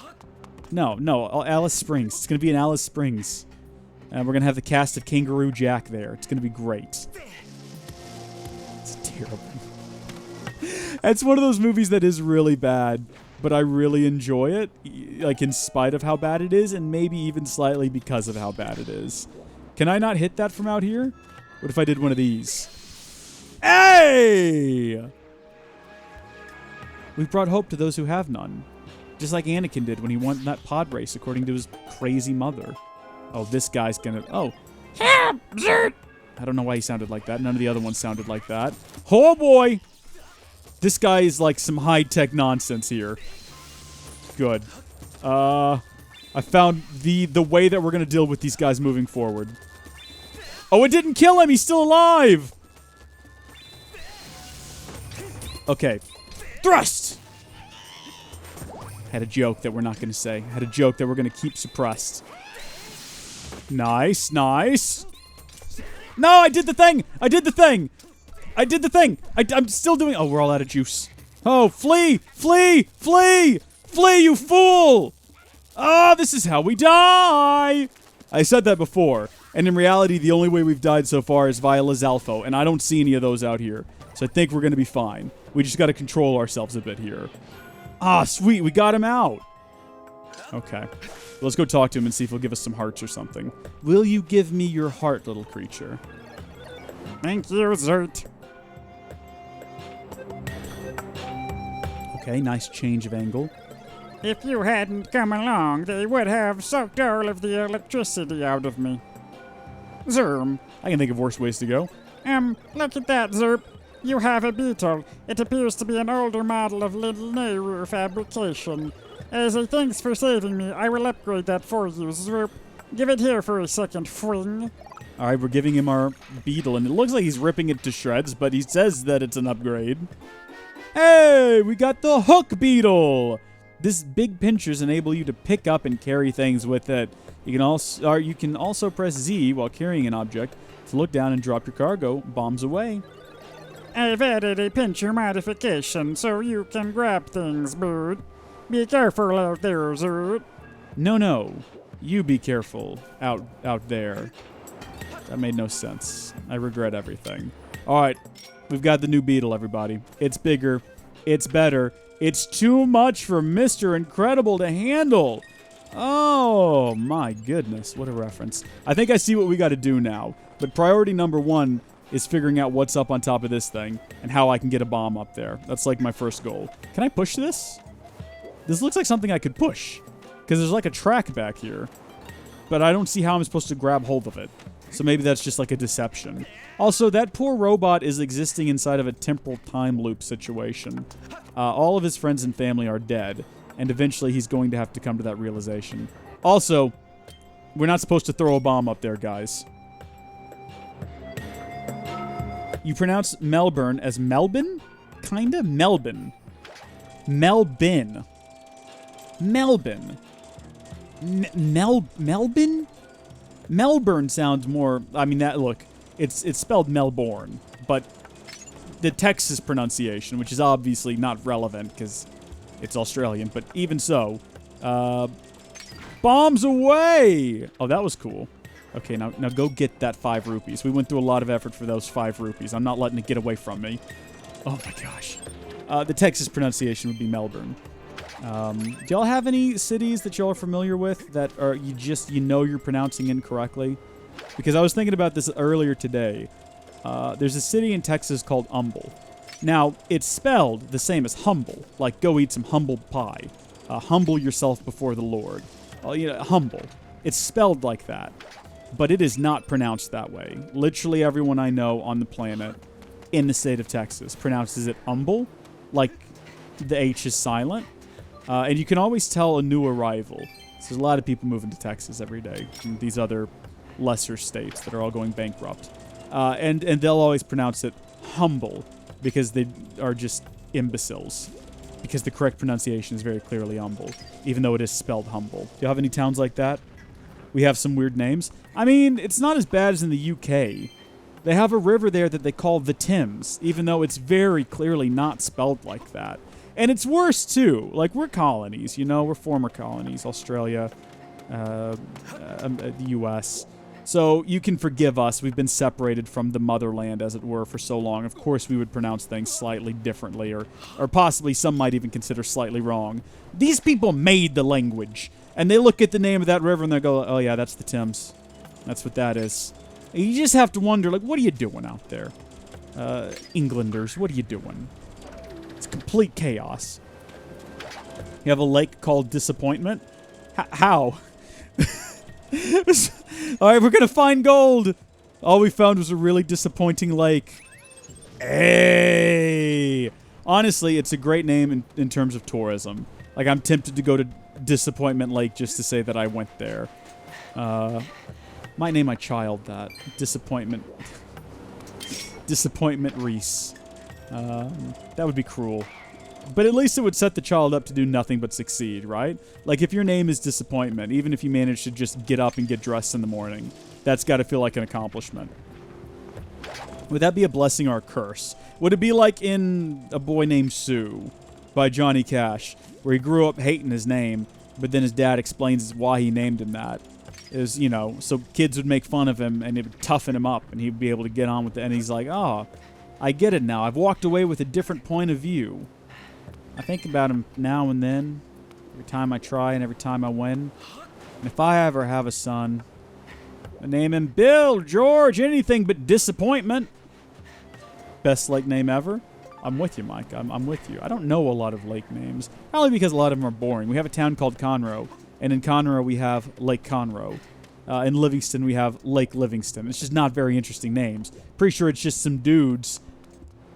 No, Alice Springs. It's going to be in Alice Springs. And we're going to have the cast of Kangaroo Jack there. It's going to be great. It's terrible. It's one of those movies that is really bad, but I really enjoy it, like in spite of how bad it is, and maybe even slightly because of how bad it is. Can I not hit that from out here? What if I did one of these? Hey! We've brought hope to those who have none. Just like Anakin did when he won that pod race, according to his crazy mother. Oh, this guy's gonna... Oh. I don't know why he sounded like that. None of the other ones sounded like that. Oh, boy! This guy is like some high-tech nonsense here. Good. I found the way that we're gonna deal with these guys moving forward. Oh, it didn't kill him! He's still alive! Okay. Thrust! Had a joke that we're not going to say. Had a joke that we're going to keep suppressed. Nice, nice. No, I did the thing! I did the thing! I did the thing. I'm still doing... Oh, we're all out of juice. Oh, flee! Flee! Flee! Flee, you fool! Oh, this is how we die! I said that before, and in reality, the only way we've died so far is via Lizalfo, and I don't see any of those out here. So I think we're going to be fine. We just got to control ourselves a bit here. Ah, sweet, we got him out. Okay. Let's go talk to him and see if he'll give us some hearts or something. Will you give me your heart, little creature? Thank you, Zert. Okay, nice change of angle. If you hadn't come along, they would have sucked all of the electricity out of me. Zerm. I can think of worse ways to go. Look at that, Zerp. You have a beetle. It appears to be an older model of Little Nehru fabrication. As a thanks for saving me, I will upgrade that for you, Zerp. Give it here for a second, fring. Alright, we're giving him our beetle, and it looks like he's ripping it to shreds, but he says that it's an upgrade. Hey, we got the hook beetle! This big pinchers enable you to pick up and carry things with it. You can also press Z while carrying an object to look down and drop your cargo bombs away. I've added a pincher modification so you can grab things, bird. Be careful out there, Zerd. No. You be careful out there. That made no sense. I regret everything. Alright, we've got the new beetle, everybody. It's bigger. It's better. It's too much for Mr. Incredible to handle. Oh, my goodness. What a reference. I think I see what we got to do now. But priority number 1 is figuring out what's up on top of this thing and how I can get a bomb up there. That's like my first goal. Can I push this? This looks like something I could push because there's like a track back here. But I don't see how I'm supposed to grab hold of it. So maybe that's just like a deception. Also, that poor robot is existing inside of a temporal time loop situation. All of his friends and family are dead, and eventually he's going to have to come to that realization. Also, we're not supposed to throw a bomb up there, guys. You pronounce Melbourne as Melbourne? Kinda? Melbourne. Melbourne. Melbourne. Melbourne? Melbourne sounds more... I mean, look, it's spelled Melbourne, but the Texas pronunciation, which is obviously not relevant because it's Australian, but even so, bombs away! Oh, that was cool. Okay, now go get that 5 rupees. We went through a lot of effort for those 5 rupees. I'm not letting it get away from me. Oh my gosh. The Texas pronunciation would be Melbourne. Do y'all have any cities that y'all are familiar with that are you know you're pronouncing incorrectly? Because I was thinking about this earlier today. There's a city in Texas called Humble. Now, it's spelled the same as humble, like go eat some humble pie. Humble yourself before the Lord. Humble. It's spelled like that, but it is not pronounced that way. Literally everyone I know on the planet in the state of Texas pronounces it humble, like the H is silent. And you can always tell a new arrival. So there's a lot of people moving to Texas every day from these other lesser states that are all going bankrupt. And they'll always pronounce it humble because they are just imbeciles. Because the correct pronunciation is very clearly humble, even though it is spelled humble. Do you have any towns like that? We have some weird names. I mean, it's not as bad as in the UK. They have a river there that they call the Thames, even though it's very clearly not spelled like that. And it's worse, too. Like, we're colonies, we're former colonies. Australia, the U.S., so you can forgive us. We've been separated from the motherland, as it were, for so long. Of course, we would pronounce things slightly differently, or possibly some might even consider slightly wrong. These people made the language, and they look at the name of that river and they go, oh yeah, that's the Thames. That's what that is. And you just have to wonder, like, what are you doing out there? Englanders, what are you doing? It's complete chaos. You have a lake called Disappointment? How? Alright, we're gonna find gold! All we found was a really disappointing lake. Hey! Honestly, it's a great name in terms of tourism. Like, I'm tempted to go to Disappointment Lake just to say that I went there. Might name my child that. Disappointment Reese. That would be cruel. But at least it would set the child up to do nothing but succeed, right? Like, if your name is Disappointment, even if you manage to just get up and get dressed in the morning, that's got to feel like an accomplishment. Would that be a blessing or a curse? Would it be like in A Boy Named Sue by Johnny Cash, where he grew up hating his name, but then his dad explains why he named him that? Is, you know, so kids would make fun of him and it would toughen him up and he'd be able to get on with it. And he's like, oh, I get it now. I've walked away with a different point of view. I think about him now and then, every time I try and every time I win. And if I ever have a son, I name him Bill, George, anything but disappointment. Best lake name ever? I'm with you, Mike. I'm with you. I don't know a lot of lake names. Probably because a lot of them are boring. We have a town called Conroe, and in Conroe we have Lake Conroe. In Livingston we have Lake Livingston. It's just not very interesting names. Pretty sure it's just some dudes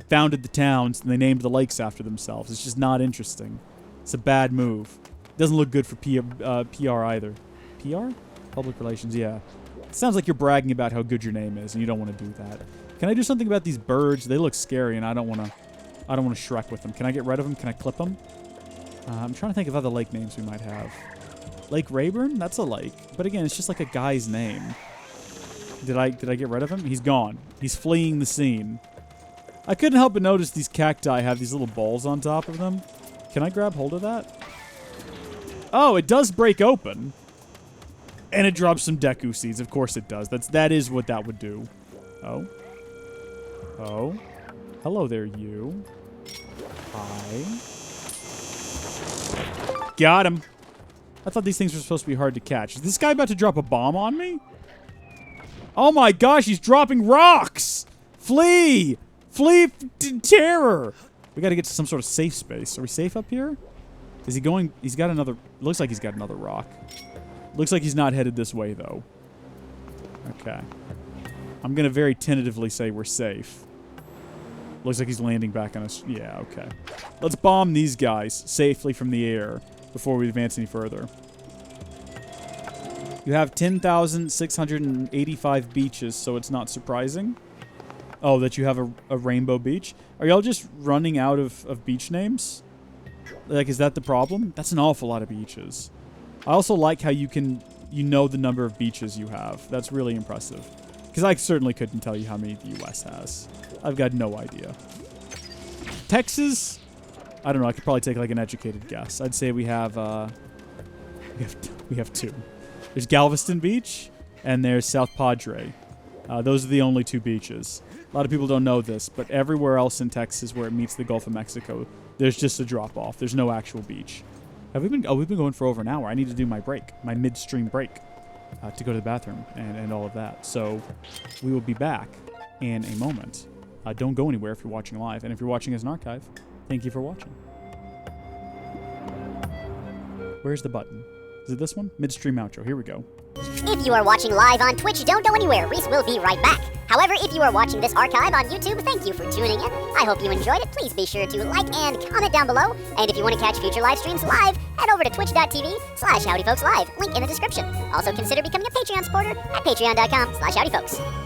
founded the towns and they named the lakes after themselves. It's just not interesting. It's a bad move. Doesn't look good for PR either. PR? Public relations, yeah. It sounds like you're bragging about how good your name is, and you don't want to do that. Can I do something about these birds? They look scary, and I don't want to Shrek with them. Can I get rid of them? Can I clip them? I'm trying to think of other lake names we might have. Lake Rayburn? That's a lake. But again, it's just like a guy's name. Did I get rid of him? He's gone. He's fleeing the scene. I couldn't help but notice these cacti have these little balls on top of them. Can I grab hold of that? Oh, it does break open. And it drops some Deku seeds. Of course it does. That is what that would do. Oh. Oh. Hello there, you. Hi. Got him. I thought these things were supposed to be hard to catch. Is this guy about to drop a bomb on me? Oh my gosh, he's dropping rocks! Flee! Flee terror! We gotta get to some sort of safe space. Are we safe up here? Is he going? He's got another... Looks like he's got another rock. Looks like he's not headed this way, though. Okay. I'm gonna very tentatively say we're safe. Looks like he's landing back on us. Yeah, okay. Let's bomb these guys safely from the air before we advance any further. You have 10,685 beaches, so it's not surprising. Oh, that you have a rainbow beach? Are y'all just running out of beach names? Like, is that the problem? That's an awful lot of beaches. I also like how you know the number of beaches you have. That's really impressive. Because I certainly couldn't tell you how many the U.S. has. I've got no idea. Texas? I don't know. I could probably take like an educated guess. I'd say we have two. There's Galveston Beach and there's South Padre. Those are the only two beaches. A lot of people don't know this, but everywhere else in Texas where it meets the Gulf of Mexico, there's just a drop-off. There's no actual beach. Have we been? Oh, we've been going for over an hour. I need to do my break, my midstream break, to go to the bathroom and all of that. So we will be back in a moment. Don't go anywhere if you're watching live, and if you're watching as an archive, thank you for watching. Where's the button? Is it this one? Midstream outro. Here we go. If you are watching live on Twitch, don't go anywhere. Reese will be right back. However, if you are watching this archive on YouTube, thank you for tuning in. I hope you enjoyed it. Please be sure to like and comment down below. And if you want to catch future live streams live, head over to twitch.tv/howdyfolkslive. Link in the description. Also consider becoming a Patreon supporter at patreon.com/howdyfolks.